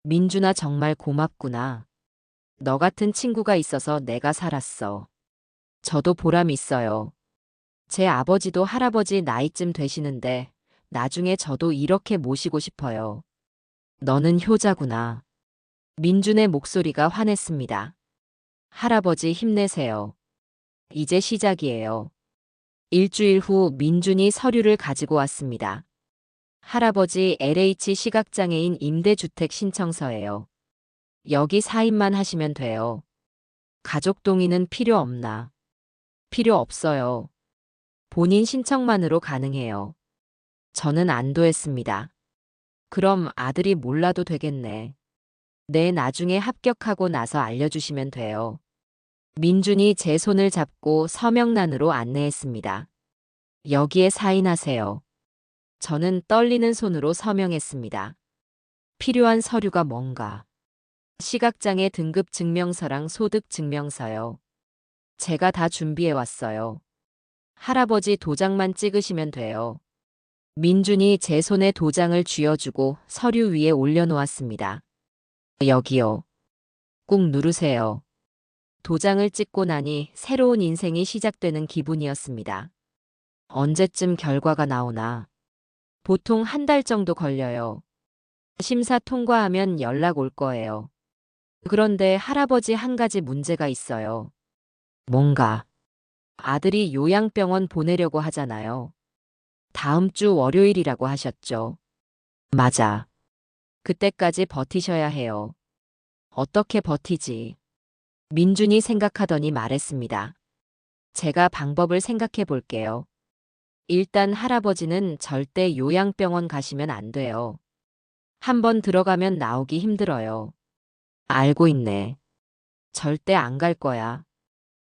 S1: 민준아, 정말 고맙구나. 너 같은 친구가 있어서 내가 살았어. 저도 보람 있어요. 제 아버지도 할아버지 나이쯤 되시는데 나중에 저도 이렇게 모시고 싶어요. 너는 효자구나. 민준의 목소리가 환했습니다. 할아버지 힘내세요. 이제 시작이에요. 일주일 후 민준이 서류를 가지고 왔습니다. 할아버지, LH 시각장애인 임대주택 신청서예요. 여기 사인만 하시면 돼요. 가족 동의는 필요 없나? 필요 없어요. 본인 신청만으로 가능해요. 저는 안도했습니다. 그럼 아들이 몰라도 되겠네. 네, 나중에 합격하고 나서 알려주시면 돼요. 민준이 제 손을 잡고 서명란으로 안내했습니다. 여기에 사인하세요. 저는 떨리는 손으로 서명했습니다. 필요한 서류가 뭔가? 시각장애 등급 증명서랑 소득 증명서요. 제가 다 준비해 왔어요. 할아버지 도장만 찍으시면 돼요. 민준이 제 손에 도장을 쥐어주고 서류 위에 올려놓았습니다. 여기요. 꾹 누르세요. 도장을 찍고 나니 새로운 인생이 시작되는 기분이었습니다. 언제쯤 결과가 나오나? 보통 한 달 정도 걸려요. 심사 통과하면 연락 올 거예요. 그런데 할아버지 한 가지 문제가 있어요. 뭔가? 아들이 요양병원 보내려고 하잖아요. 다음 주 월요일이라고 하셨죠. 맞아. 그때까지 버티셔야 해요. 어떻게 버티지? 민준이 생각하더니 말했습니다. 제가 방법을 생각해 볼게요. 일단 할아버지는 절대 요양병원 가시면 안 돼요. 한번 들어가면 나오기 힘들어요. 알고 있네. 절대 안 갈 거야.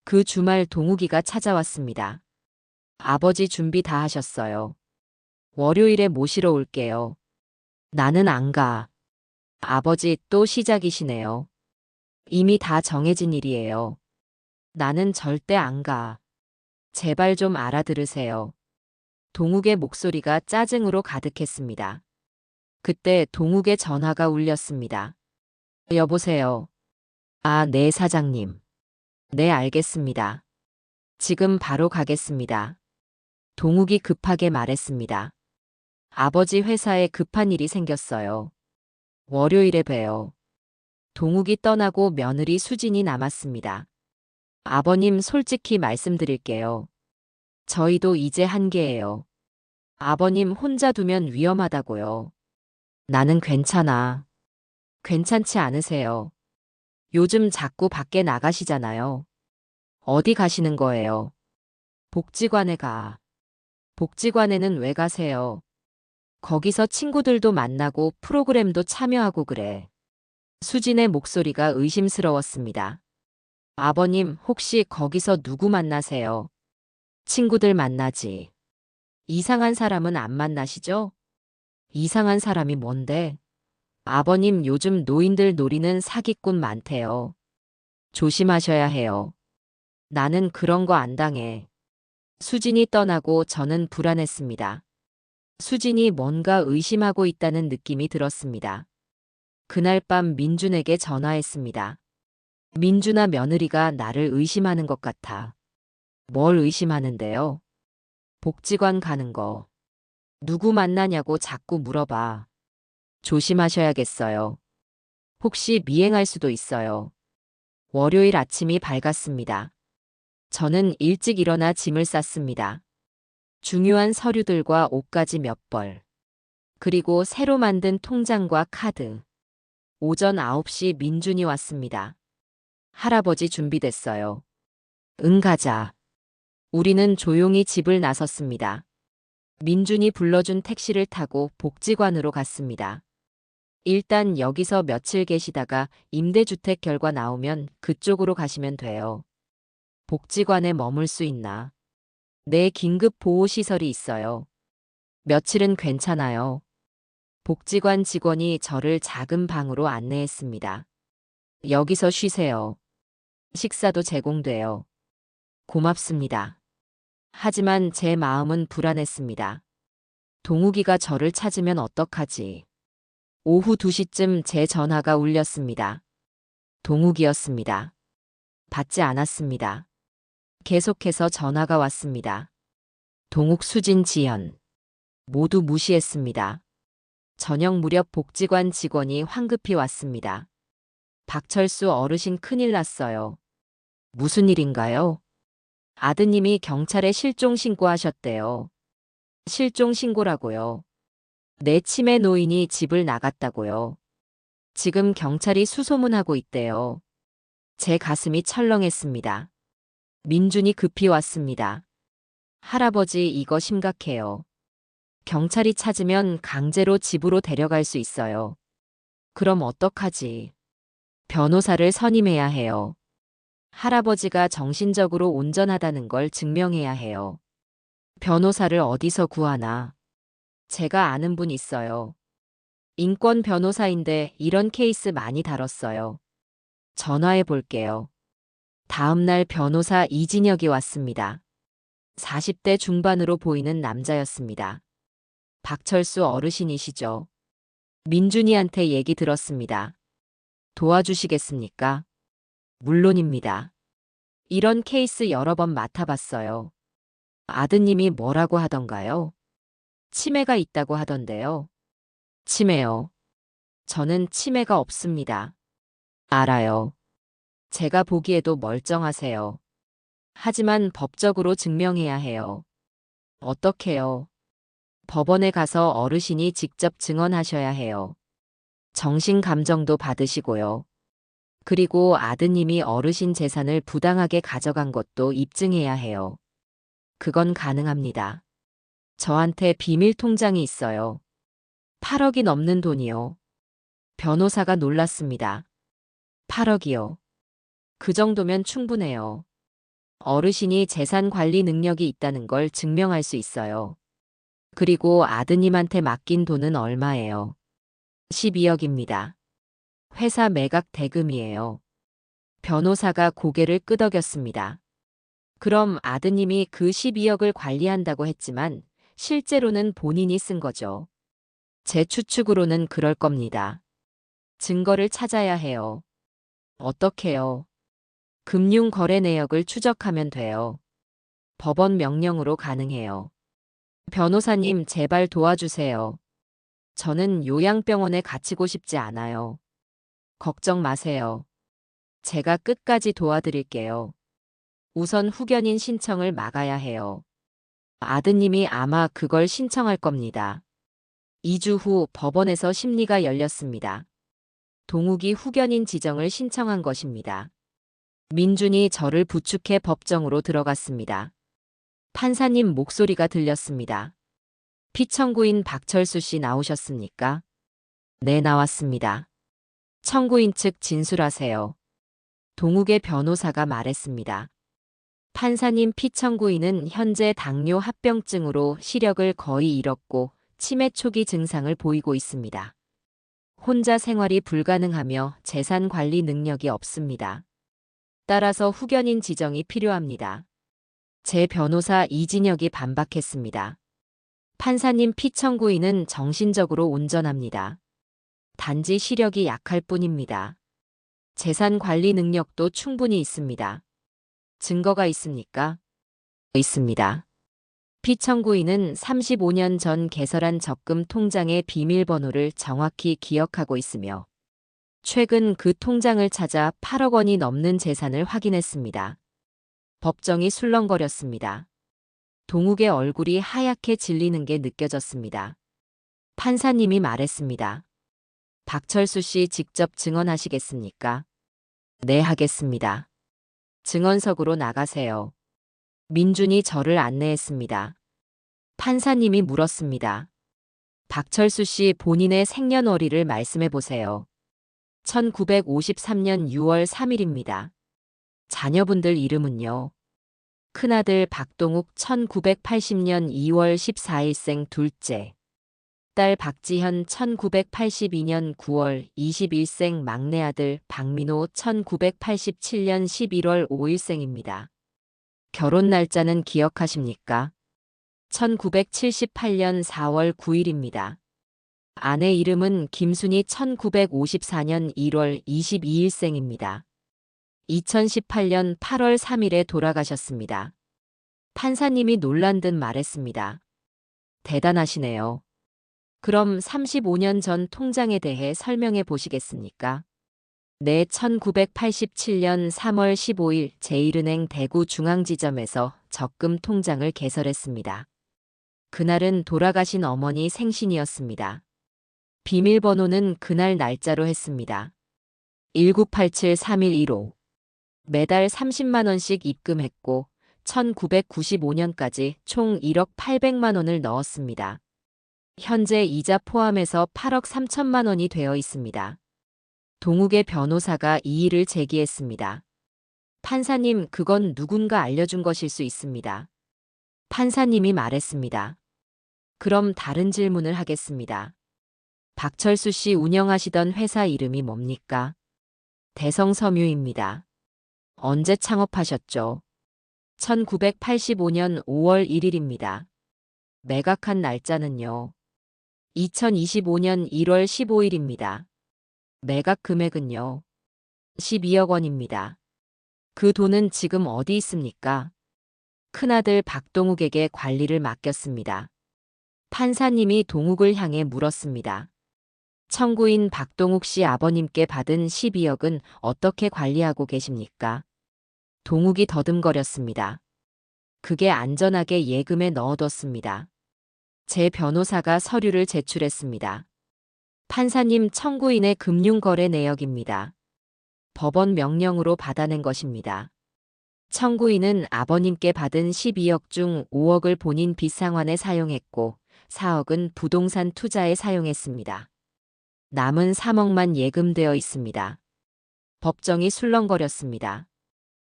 S1: 그 주말 동욱이가 찾아왔습니다. 아버지 준비 다 하셨어요. 월요일에 모시러 올게요. 나는 안 가. 아버지 또 시작이시네요. 이미 다 정해진 일이에요. 나는 절대 안 가. 제발 좀 알아들으세요. 동욱의 목소리가 짜증으로 가득했습니다. 그때 동욱의 전화가 울렸습니다. 여보세요. 아, 네, 사장님. 네, 알겠습니다. 지금 바로 가겠습니다. 동욱이 급하게 말했습니다. 아버지 회사에 급한 일이 생겼어요. 월요일에 봬요. 동욱이 떠나고 며느리 수진이 남았습니다. 아버님 솔직히 말씀드릴게요. 저희도 이제 한계예요. 아버님 혼자 두면 위험하다고요. 나는 괜찮아. 괜찮지 않으세요? 요즘 자꾸 밖에 나가시잖아요. 어디 가시는 거예요? 복지관에 가. 복지관에는 왜 가세요? 거기서 친구들도 만나고 프로그램도 참여하고 그래. 수진의 목소리가 의심스러웠습니다. 아버님, 혹시 거기서 누구 만나세요? 친구들 만나지. 이상한 사람은 안 만나시죠? 이상한 사람이 뭔데? 아버님, 요즘 노인들 노리는 사기꾼 많대요. 조심하셔야 해요. 나는 그런 거 안 당해. 수진이 떠나고 저는 불안했습니다. 수진이 뭔가 의심하고 있다는 느낌이 들었습니다. 그날 밤 민준에게 전화했습니다. 민준아, 며느리가 나를 의심하는 것 같아. 뭘 의심하는데요? 복지관 가는 거. 누구 만나냐고 자꾸 물어봐. 조심하셔야겠어요. 혹시 미행할 수도 있어요. 월요일 아침이 밝았습니다. 저는 일찍 일어나 짐을 쌌습니다. 중요한 서류들과 옷까지 몇 벌. 그리고 새로 만든 통장과 카드. 오전 9시 민준이 왔습니다. 할아버지 준비됐어요. 응, 가자. 우리는 조용히 집을 나섰습니다. 민준이 불러준 택시를 타고 복지관으로 갔습니다. 일단 여기서 며칠 계시다가 임대주택 결과 나오면 그쪽으로 가시면 돼요. 복지관에 머물 수 있나? 네, 긴급 보호시설이 있어요. 며칠은 괜찮아요. 복지관 직원이 저를 작은 방으로 안내했습니다. 여기서 쉬세요. 식사도 제공돼요. 고맙습니다. 하지만 제 마음은 불안했습니다. 동욱이가 저를 찾으면 어떡하지? 오후 2시쯤 제 전화가 울렸습니다. 동욱이었습니다. 받지 않았습니다. 계속해서 전화가 왔습니다. 동욱, 수진, 지연. 모두 무시했습니다. 저녁 무렵 복지관 직원이 황급히 왔습니다. 박철수 어르신, 큰일 났어요. 무슨 일인가요? 아드님이 경찰에 실종 신고하셨대요. 실종 신고라고요? 내 치매 노인이 집을 나갔다고요. 지금 경찰이 수소문하고 있대요. 제 가슴이 철렁했습니다. 민준이 급히 왔습니다. 할아버지, 이거 심각해요. 경찰이 찾으면 강제로 집으로 데려갈 수 있어요. 그럼 어떡하지? 변호사를 선임해야 해요. 할아버지가 정신적으로 온전하다는 걸 증명해야 해요. 변호사를 어디서 구하나? 제가 아는 분 있어요. 인권 변호사인데 이런 케이스 많이 다뤘어요. 전화해 볼게요. 다음 날 변호사 이진혁이 왔습니다. 40대 중반으로 보이는 남자였습니다. 박철수 어르신이시죠? 민준이한테 얘기 들었습니다. 도와주시겠습니까? 물론입니다. 이런 케이스 여러 번 맡아봤어요. 아드님이 뭐라고 하던가요? 치매가 있다고 하던데요. 치매요. 저는 치매가 없습니다. 알아요. 제가 보기에도 멀쩡하세요. 하지만 법적으로 증명해야 해요. 어떻게요? 법원에 가서 어르신이 직접 증언하셔야 해요. 정신 감정도 받으시고요. 그리고 아드님이 어르신 재산을 부당하게 가져간 것도 입증해야 해요. 그건 가능합니다. 저한테 비밀 통장이 있어요. 8억이 넘는 돈이요. 변호사가 놀랐습니다. 8억이요. 그 정도면 충분해요. 어르신이 재산 관리 능력이 있다는 걸 증명할 수 있어요. 그리고 아드님한테 맡긴 돈은 얼마예요? 12억입니다. 회사 매각 대금이에요. 변호사가 고개를 끄덕였습니다. 그럼 아드님이 그 12억을 관리한다고 했지만 실제로는 본인이 쓴 거죠. 제 추측으로는 그럴 겁니다. 증거를 찾아야 해요. 어떻게요? 금융거래 내역을 추적하면 돼요. 법원 명령으로 가능해요. 변호사님, 제발 도와주세요. 저는 요양병원에 갇히고 싶지 않아요. 걱정 마세요. 제가 끝까지 도와드릴게요. 우선 후견인 신청을 막아야 해요. 아드님이 아마 그걸 신청할 겁니다. 2주 후 법원에서 심리가 열렸습니다. 동욱이 후견인 지정을 신청한 것입니다. 민준이 저를 부축해 법정으로 들어갔습니다. 판사님 목소리가 들렸습니다. 피청구인 박철수 씨 나오셨습니까? 네, 나왔습니다. 청구인 측 진술하세요. 동욱의 변호사가 말했습니다. 판사님, 피청구인은 현재 당뇨 합병증으로 시력을 거의 잃었고 치매 초기 증상을 보이고 있습니다. 혼자 생활이 불가능하며 재산 관리 능력이 없습니다. 따라서 후견인 지정이 필요합니다. 제 변호사 이진혁이 반박했습니다. 판사님, 피청구인은 정신적으로 온전합니다. 단지 시력이 약할 뿐입니다. 재산 관리 능력도 충분히 있습니다. 증거가 있습니까? 있습니다. 피청구인은 35년 전 개설한 적금 통장의 비밀번호를 정확히 기억하고 있으며 최근 그 통장을 찾아 8억 원이 넘는 재산을 확인했습니다. 법정이 술렁거렸습니다. 동욱의 얼굴이 하얗게 질리는 게 느껴졌습니다. 판사님이 말했습니다. 박철수 씨 직접 증언하시겠습니까? 네, 하겠습니다. 증언석으로 나가세요. 민준이 저를 안내했습니다. 판사님이 물었습니다. 박철수 씨 본인의 생년월일을 말씀해 보세요. 1953년 6월 3일입니다. 자녀분들 이름은요? 큰아들 박동욱 1980년 2월 14일생 둘째. 딸 박지현 1982년 9월 21생 막내아들 박민호 1987년 11월 5일생입니다. 결혼 날짜는 기억하십니까? 1978년 4월 9일입니다. 아내 이름은 김순희 1954년 1월 22일생입니다. 2018년 8월 3일에 돌아가셨습니다. 판사님이 놀란 듯 말했습니다. 대단하시네요. 그럼 35년 전 통장에 대해 설명해 보시겠습니까? 네, 1987년 3월 15일 제1은행 대구중앙지점에서 적금 통장을 개설했습니다. 그날은 돌아가신 어머니 생신이었습니다. 비밀번호는 그날 날짜로 했습니다. 1987-3115. 매달 30만 원씩 입금했고 1995년까지 총 1억 800만 원을 넣었습니다. 현재 이자 포함해서 8억 3천만 원이 되어 있습니다. 동욱의 변호사가 이의를 제기했습니다. 판사님, 그건 누군가 알려준 것일 수 있습니다. 판사님이 말했습니다. 그럼 다른 질문을 하겠습니다. 박철수 씨 운영하시던 회사 이름이 뭡니까? 대성섬유입니다. 언제 창업하셨죠? 1985년 5월 1일입니다. 매각한 날짜는요? 2025년 1월 15일입니다. 매각 금액은요? 12억 원입니다. 그 돈은 지금 어디 있습니까? 큰아들 박동욱에게 관리를 맡겼습니다. 판사님이 동욱을 향해 물었습니다. 청구인 박동욱 씨 아버님께 받은 12억은 어떻게 관리하고 계십니까? 동욱이 더듬거렸습니다. 그게 안전하게 예금에 넣어뒀습니다. 제 변호사가 서류를 제출했습니다. 판사님, 청구인의 금융거래 내역입니다. 법원 명령으로 받아낸 것입니다. 청구인은 아버님께 받은 12억 중 5억을 본인 빚상환에 사용했고 4억은 부동산 투자에 사용했습니다. 남은 3억만 예금되어 있습니다. 법정이 술렁거렸습니다.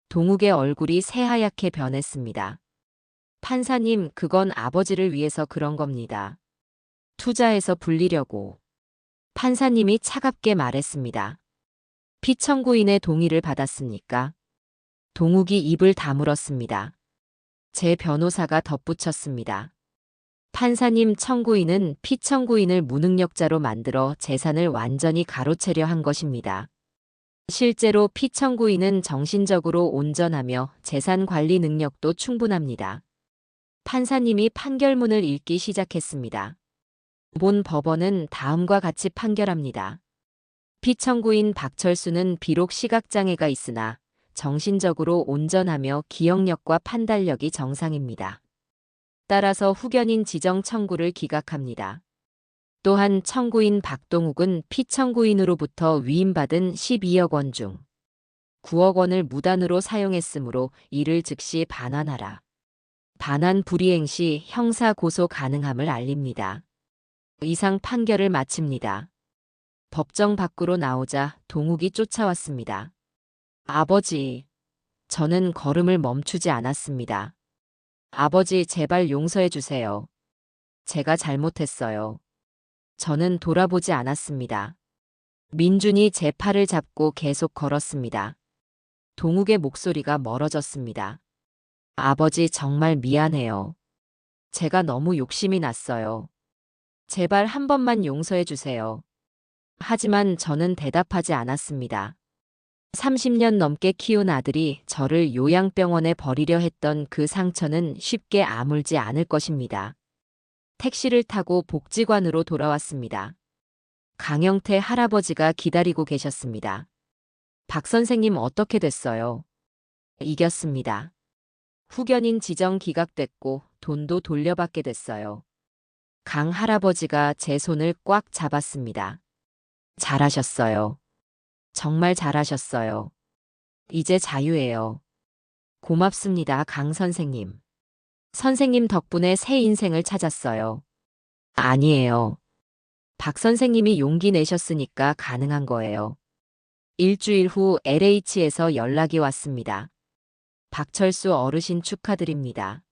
S1: 동욱의 얼굴이 새하얗게 변했습니다. 판사님, 그건 아버지를 위해서 그런 겁니다. 투자해서 불리려고. 판사님이 차갑게 말했습니다. 피청구인의 동의를 받았습니까? 동욱이 입을 다물었습니다. 제 변호사가 덧붙였습니다. 판사님, 청구인은 피청구인을 무능력자로 만들어 재산을 완전히 가로채려 한 것입니다. 실제로 피청구인은 정신적으로 온전하며 재산 관리 능력도 충분합니다. 판사님이 판결문을 읽기 시작했습니다. 본 법원은 다음과 같이 판결합니다. 피청구인 박철수는 비록 시각장애가 있으나 정신적으로 온전하며 기억력과 판단력이 정상입니다. 따라서 후견인 지정 청구를 기각합니다. 또한 청구인 박동욱은 피청구인으로부터 위임받은 12억 원 중 9억 원을 무단으로 사용했으므로 이를 즉시 반환하라. 반환 불이행 시 형사 고소 가능함을 알립니다. 이상 판결을 마칩니다. 법정 밖으로 나오자 동욱이 쫓아왔습니다. 아버지, 저는 걸음을 멈추지 않았습니다. 아버지, 제발 용서해 주세요. 제가 잘못했어요. 저는 돌아보지 않았습니다. 민준이 제 팔을 잡고 계속 걸었습니다. 동욱의 목소리가 멀어졌습니다. 아버지, 정말 미안해요. 제가 너무 욕심이 났어요. 제발 한 번만 용서해 주세요. 하지만 저는 대답하지 않았습니다. 30년 넘게 키운 아들이 저를 요양병원에 버리려 했던 그 상처는 쉽게 아물지 않을 것입니다. 택시를 타고 복지관으로 돌아왔습니다. 강영태 할아버지가 기다리고 계셨습니다. 박 선생님, 어떻게 됐어요? 이겼습니다. 후견인 지정 기각됐고 돈도 돌려받게 됐어요. 강 할아버지가 제 손을 꽉 잡았습니다. 잘하셨어요. 정말 잘하셨어요. 이제 자유예요. 고맙습니다, 강 선생님. 선생님 덕분에 새 인생을 찾았어요. 아니에요. 박 선생님이 용기 내셨으니까 가능한 거예요. 일주일 후 LH에서 연락이 왔습니다. 박철수 어르신 축하드립니다.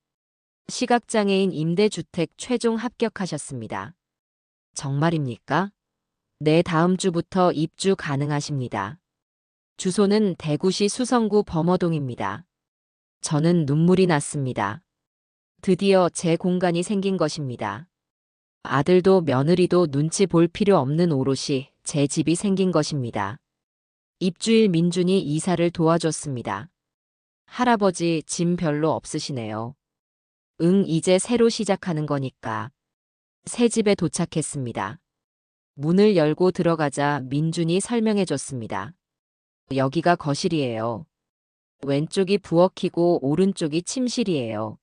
S1: 시각장애인 임대주택 최종 합격하셨습니다. 정말입니까? 네, 다음 주부터 입주 가능하십니다. 주소는 대구시 수성구 범어동입니다. 저는 눈물이 났습니다. 드디어 제 공간이 생긴 것입니다. 아들도 며느리도 눈치 볼 필요 없는 오롯이 제 집이 생긴 것입니다. 입주일 민준이 이사를 도와줬습니다. 할아버지, 짐 별로 없으시네요. 응, 이제 새로 시작하는 거니까. 새 집에 도착했습니다. 문을 열고 들어가자 민준이 설명해줬습니다. 여기가 거실이에요. 왼쪽이 부엌이고 오른쪽이 침실이에요.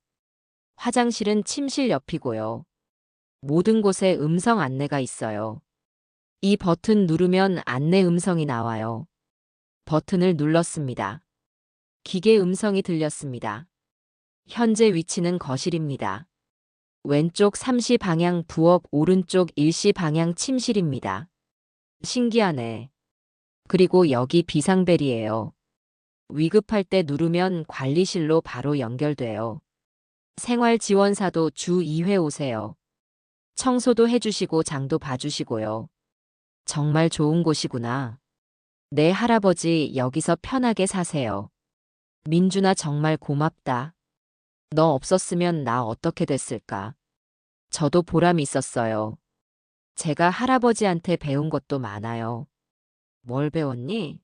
S1: 화장실은 침실 옆이고요. 모든 곳에 음성 안내가 있어요. 이 버튼 누르면 안내 음성이 나와요. 버튼을 눌렀습니다. 기계 음성이 들렸습니다. 현재 위치는 거실입니다. 왼쪽 3시 방향 부엌, 오른쪽 1시 방향 침실입니다. 신기하네. 그리고 여기 비상벨이에요. 위급할 때 누르면 관리실로 바로 연결돼요. 생활지원사도 주 2회 오세요. 청소도 해주시고 장도 봐주시고요. 정말 좋은 곳이구나. 네, 할아버지, 여기서 편하게 사세요. 민준아, 정말 고맙다. 너 없었으면 나 어떻게 됐을까? 저도 보람이 있었어요. 제가 할아버지한테 배운 것도 많아요. 뭘 배웠니?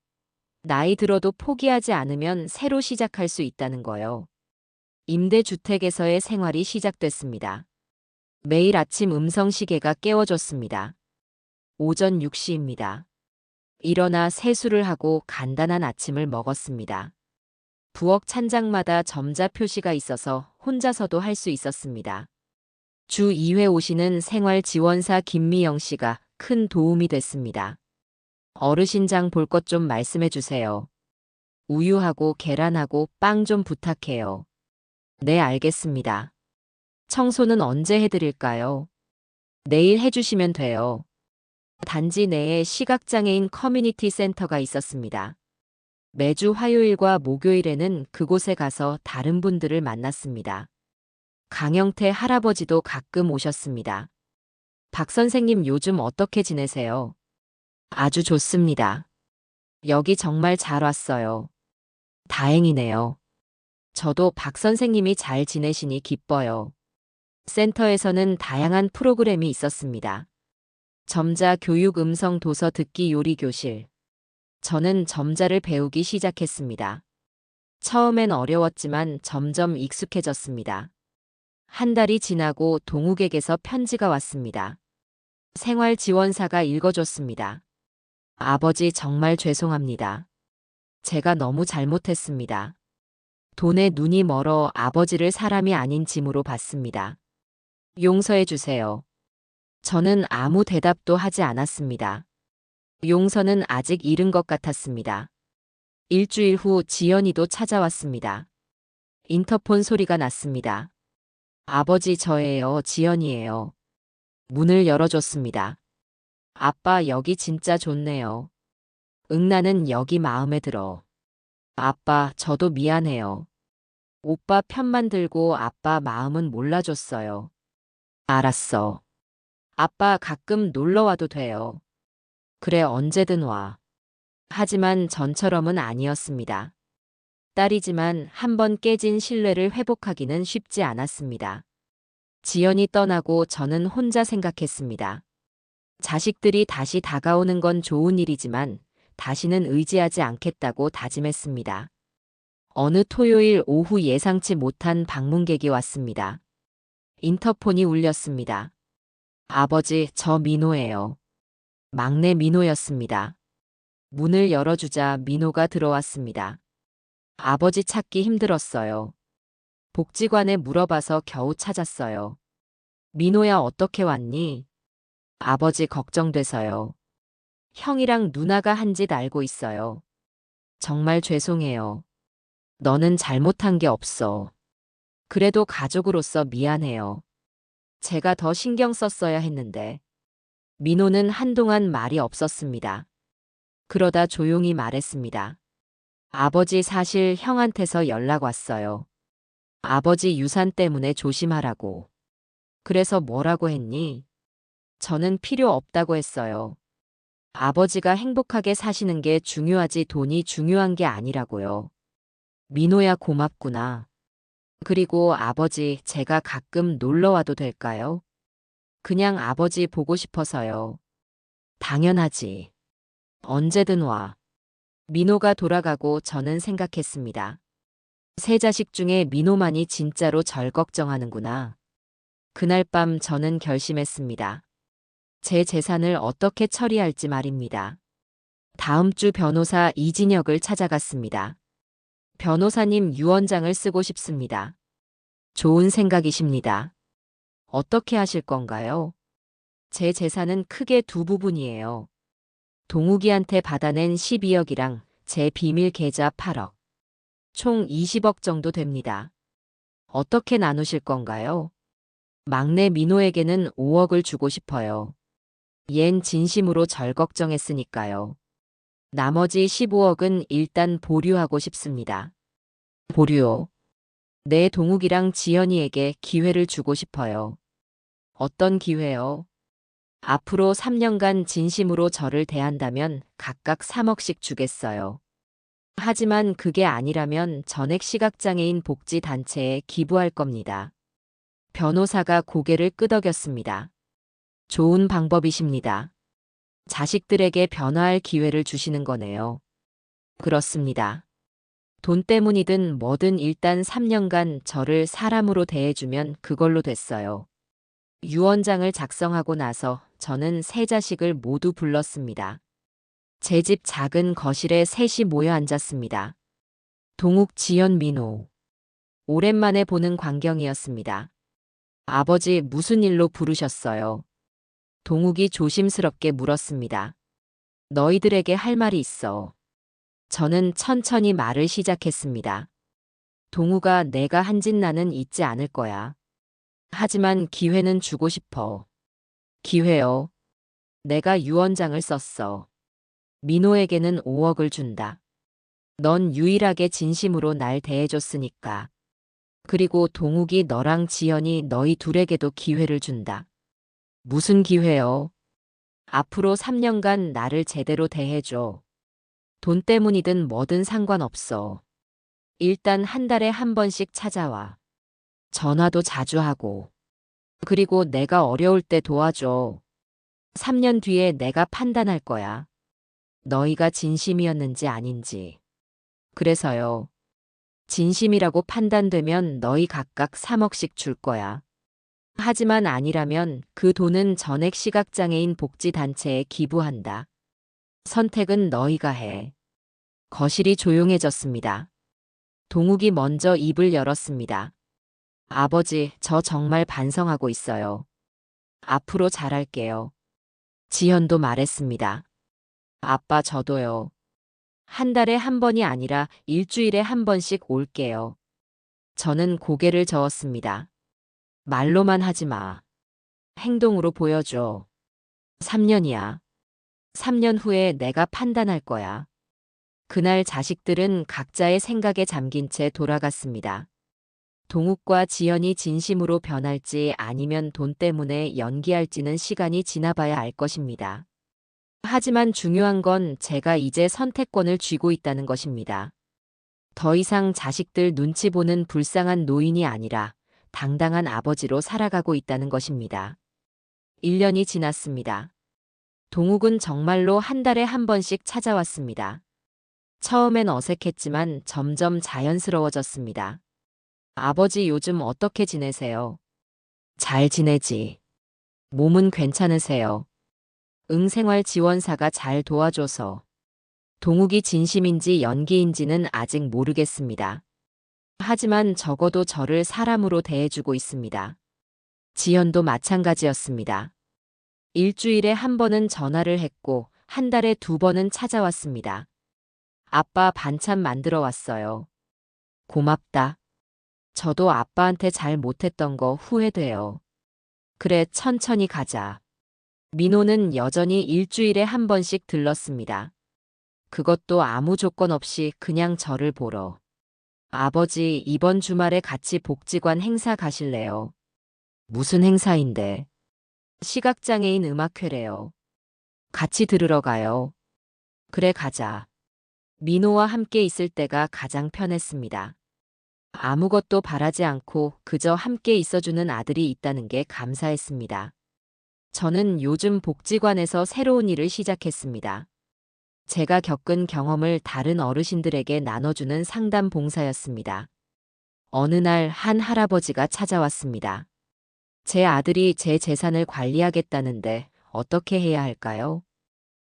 S1: 나이 들어도 포기하지 않으면 새로 시작할 수 있다는 거요. 임대주택에서의 생활이 시작됐습니다. 매일 아침 음성시계가 깨워줬습니다. 오전 6시입니다. 일어나 세수를 하고 간단한 아침을 먹었습니다. 부엌 찬장마다 점자 표시가 있어서 혼자서도 할 수 있었습니다. 주 2회 오시는 생활지원사 김미영 씨가 큰 도움이 됐습니다. 어르신장 볼 것 좀 말씀해 주세요. 우유하고 계란하고 빵 좀 부탁해요. 네, 알겠습니다. 청소는 언제 해드릴까요? 내일 해주시면 돼요. 단지 내에 시각장애인 커뮤니티 센터가 있었습니다. 매주 화요일과 목요일에는 그곳에 가서 다른 분들을 만났습니다. 강영태 할아버지도 가끔 오셨습니다. 박 선생님 요즘 어떻게 지내세요? 아주 좋습니다. 여기 정말 잘 왔어요. 다행이네요. 저도 박 선생님이 잘 지내시니 기뻐요. 센터에서는 다양한 프로그램이 있었습니다. 점자 교육 음성 도서 듣기 요리 교실. 저는 점자를 배우기 시작했습니다. 처음엔 어려웠지만 점점 익숙해졌습니다. 한 달이 지나고 동욱에게서 편지가 왔습니다. 생활지원사가 읽어줬습니다. 아버지 정말 죄송합니다. 제가 너무 잘못했습니다. 돈에 눈이 멀어 아버지를 사람이 아닌 짐으로 봤습니다. 용서해 주세요. 저는 아무 대답도 하지 않았습니다. 용서는 아직 이른 것 같았습니다. 일주일 후 지연이도 찾아왔습니다. 인터폰 소리가 났습니다. 아버지 저예요, 지연이에요. 문을 열어줬습니다. 아빠 여기 진짜 좋네요. 나는 여기 마음에 들어. 아빠 저도 미안해요. 오빠 편만 들고 아빠 마음은 몰라줬어요. 알았어. 아빠 가끔 놀러 와도 돼요. 그래 언제든 와. 하지만 전처럼은 아니었습니다. 딸이지만 한 번 깨진 신뢰를 회복하기는 쉽지 않았습니다. 지연이 떠나고 저는 혼자 생각했습니다. 자식들이 다시 다가오는 건 좋은 일이지만 다시는 의지하지 않겠다고 다짐했습니다. 어느 토요일 오후 예상치 못한 방문객이 왔습니다. 인터폰이 울렸습니다. 아버지, 저 민호예요. 막내 민호였습니다. 문을 열어주자 민호가 들어왔습니다. 아버지 찾기 힘들었어요. 복지관에 물어봐서 겨우 찾았어요. 민호야 어떻게 왔니? 아버지 걱정돼서요. 형이랑 누나가 한 짓 알고 있어요. 정말 죄송해요. 너는 잘못한 게 없어. 그래도 가족으로서 미안해요. 제가 더 신경 썼어야 했는데. 민호는 한동안 말이 없었습니다. 그러다 조용히 말했습니다. 아버지 사실 형한테서 연락 왔어요. 아버지 유산 때문에 조심하라고. 그래서 뭐라고 했니? 저는 필요 없다고 했어요. 아버지가 행복하게 사시는 게 중요하지 돈이 중요한 게 아니라고요. 민호야 고맙구나. 그리고 아버지 제가 가끔 놀러 와도 될까요? 그냥 아버지 보고 싶어서요. 당연하지. 언제든 와. 민호가 돌아가고 저는 생각했습니다. 세 자식 중에 민호만이 진짜로 절 걱정하는구나. 그날 밤 저는 결심했습니다. 제 재산을 어떻게 처리할지 말입니다. 다음 주 변호사 이진혁을 찾아갔습니다. 변호사님 유언장을 쓰고 싶습니다. 좋은 생각이십니다. 어떻게 하실 건가요? 제 재산은 크게 두 부분이에요. 동욱이한테 받아낸 12억이랑 제 비밀 계좌 8억. 총 20억 정도 됩니다. 어떻게 나누실 건가요? 막내 민호에게는 5억을 주고 싶어요. 얜 진심으로 절 걱정했으니까요. 나머지 15억은 일단 보류하고 싶습니다. 보류요. 내 동욱이랑 지연이에게 기회를 주고 싶어요. 어떤 기회요? 앞으로 3년간 진심으로 저를 대한다면 각각 3억씩 주겠어요. 하지만 그게 아니라면 전액 시각장애인 복지단체에 기부할 겁니다. 변호사가 고개를 끄덕였습니다. 좋은 방법이십니다. 자식들에게 변화할 기회를 주시는 거네요. 그렇습니다. 돈 때문이든 뭐든 일단 3년간 저를 사람으로 대해주면 그걸로 됐어요. 유언장을 작성하고 나서 저는 세 자식을 모두 불렀습니다. 제 집 작은 거실에 셋이 모여 앉았습니다. 동욱, 지연, 민호. 오랜만에 보는 광경이었습니다. 아버지 무슨 일로 부르셨어요? 동욱이 조심스럽게 물었습니다. 너희들에게 할 말이 있어. 저는 천천히 말을 시작했습니다. 동욱아, 내가 한 짓 나는 잊지 않을 거야. 하지만 기회는 주고 싶어. 기회요. 내가 유언장을 썼어. 민호에게는 5억을 준다. 넌 유일하게 진심으로 날 대해줬으니까. 그리고 동욱이 너랑 지연이 너희 둘에게도 기회를 준다. 무슨 기회요? 앞으로 3년간 나를 제대로 대해줘. 돈 때문이든 뭐든 상관없어. 일단 한 달에 한 번씩 찾아와. 전화도 자주 하고. 그리고 내가 어려울 때 도와줘. 3년 뒤에 내가 판단할 거야. 너희가 진심이었는지 아닌지. 그래서요. 진심이라고 판단되면 너희 각각 3억씩 줄 거야. 하지만 아니라면 그 돈은 전액 시각장애인 복지단체에 기부한다. 선택은 너희가 해. 거실이 조용해졌습니다. 동욱이 먼저 입을 열었습니다. 아버지, 저 정말 반성하고 있어요. 앞으로 잘할게요. 지현도 말했습니다. 아빠, 저도요. 한 달에 한 번이 아니라 일주일에 한 번씩 올게요. 저는 고개를 저었습니다. 말로만 하지 마. 행동으로 보여줘. 3년이야. 3년 후에 내가 판단할 거야. 그날 자식들은 각자의 생각에 잠긴 채 돌아갔습니다. 동욱과 지연이 진심으로 변할지 아니면 돈 때문에 연기할지는 시간이 지나봐야 알 것입니다. 하지만 중요한 건 제가 이제 선택권을 쥐고 있다는 것입니다. 더 이상 자식들 눈치 보는 불쌍한 노인이 아니라 당당한 아버지로 살아가고 있다는 것입니다. 1년이 지났습니다. 동욱은 정말로 한 달에 한 번씩 찾아왔습니다. 처음엔 어색했지만 점점 자연스러워졌습니다. 아버지, 요즘 어떻게 지내세요? 잘 지내지. 몸은 괜찮으세요? 생활 지원사가 잘 도와줘서. 동욱이 진심인지 연기인지는 아직 모르겠습니다. 하지만 적어도 저를 사람으로 대해주고 있습니다. 지연도 마찬가지였습니다. 일주일에 한 번은 전화를 했고 한 달에 2번은 찾아왔습니다. 아빠, 반찬 만들어 왔어요. 고맙다. 저도 아빠한테 잘 못했던 거 후회돼요. 그래, 천천히 가자. 민호는 여전히 일주일에 한 번씩 들렀습니다. 그것도 아무 조건 없이 그냥 저를 보러. 아버지, 이번 주말에 같이 복지관 행사 가실래요? 무슨 행사인데? 시각장애인 음악회래요. 같이 들으러 가요. 그래, 가자. 민호와 함께 있을 때가 가장 편했습니다. 아무것도 바라지 않고 그저 함께 있어주는 아들이 있다는 게 감사했습니다. 저는 요즘 복지관에서 새로운 일을 시작했습니다. 제가 겪은 경험을 다른 어르신들에게 나눠주는 상담 봉사였습니다. 어느 날 한 할아버지가 찾아왔습니다. 제 아들이 제 재산을 관리하겠다는데 어떻게 해야 할까요?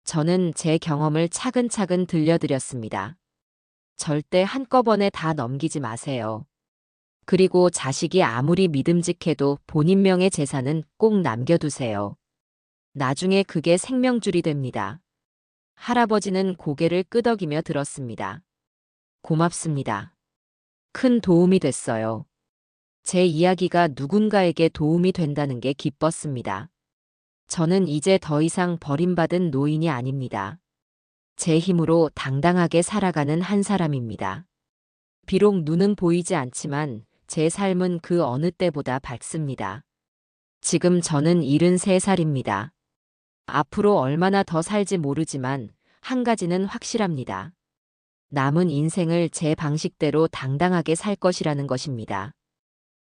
S1: 저는 제 경험을 차근차근 들려드렸습니다. 절대 한꺼번에 다 넘기지 마세요. 그리고 자식이 아무리 믿음직해도 본인 명의 재산은 꼭 남겨두세요. 나중에 그게 생명줄이 됩니다. 할아버지는 고개를 끄덕이며 들었습니다. 고맙습니다. 큰 도움이 됐어요. 제 이야기가 누군가에게 도움이 된다는 게 기뻤습니다. 저는 이제 더 이상 버림받은 노인이 아닙니다. 제 힘으로 당당하게 살아가는 한 사람입니다. 비록 눈은 보이지 않지만 제 삶은 그 어느 때보다 밝습니다. 지금 저는 73살입니다. 앞으로 얼마나 더 살지 모르지만 한 가지는 확실합니다. 남은 인생을 제 방식대로 당당하게 살 것이라는 것입니다.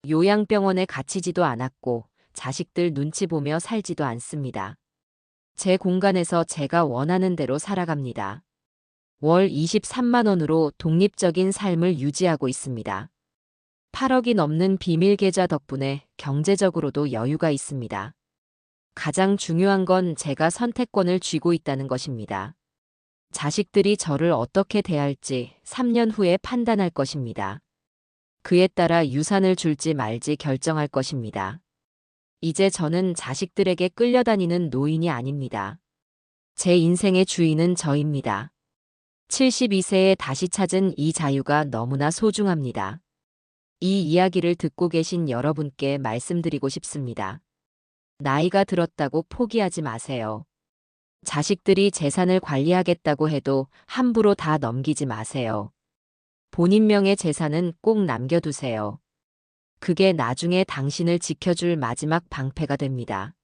S1: 요양병원에 갇히지도 않았고 자식들 눈치 보며 살지도 않습니다. 제 공간에서 제가 원하는 대로 살아갑니다. 월 23만 원으로 독립적인 삶을 유지하고 있습니다. 8억이 넘는 비밀 계좌 덕분에 경제적으로도 여유가 있습니다. 가장 중요한 건 제가 선택권을 쥐고 있다는 것입니다. 자식들이 저를 어떻게 대할지 3년 후에 판단할 것입니다. 그에 따라 유산을 줄지 말지 결정할 것입니다. 이제 저는 자식들에게 끌려다니는 노인이 아닙니다. 제 인생의 주인은 저입니다. 72세에 다시 찾은 이 자유가 너무나 소중합니다. 이 이야기를 듣고 계신 여러분께 말씀드리고 싶습니다. 나이가 들었다고 포기하지 마세요. 자식들이 재산을 관리하겠다고 해도 함부로 다 넘기지 마세요. 본인 명의 재산은 꼭 남겨두세요. 그게 나중에 당신을 지켜줄 마지막 방패가 됩니다.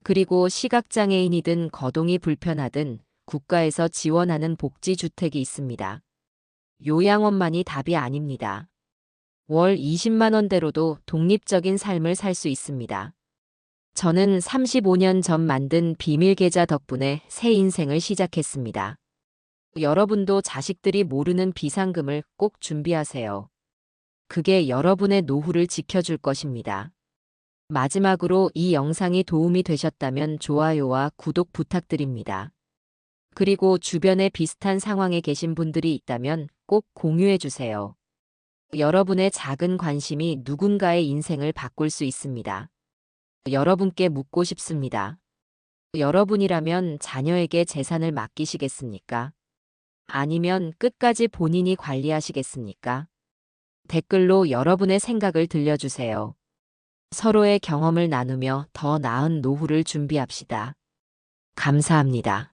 S1: 그리고 시각장애인이든 거동이 불편하든 국가에서 지원하는 복지주택이 있습니다. 요양원만이 답이 아닙니다. 월 20만 원대로도 독립적인 삶을 살 수 있습니다. 저는 35년 전 만든 비밀 계좌 덕분에 새 인생을 시작했습니다. 여러분도 자식들이 모르는 비상금을 꼭 준비하세요. 그게 여러분의 노후를 지켜줄 것입니다. 마지막으로 이 영상이 도움이 되셨다면 좋아요와 구독 부탁드립니다. 그리고 주변에 비슷한 상황에 계신 분들이 있다면 꼭 공유해 주세요. 여러분의 작은 관심이 누군가의 인생을 바꿀 수 있습니다. 여러분께 묻고 싶습니다. 여러분이라면 자녀에게 재산을 맡기시겠습니까? 아니면 끝까지 본인이 관리하시겠습니까? 댓글로 여러분의 생각을 들려주세요. 서로의 경험을 나누며 더 나은 노후를 준비합시다. 감사합니다.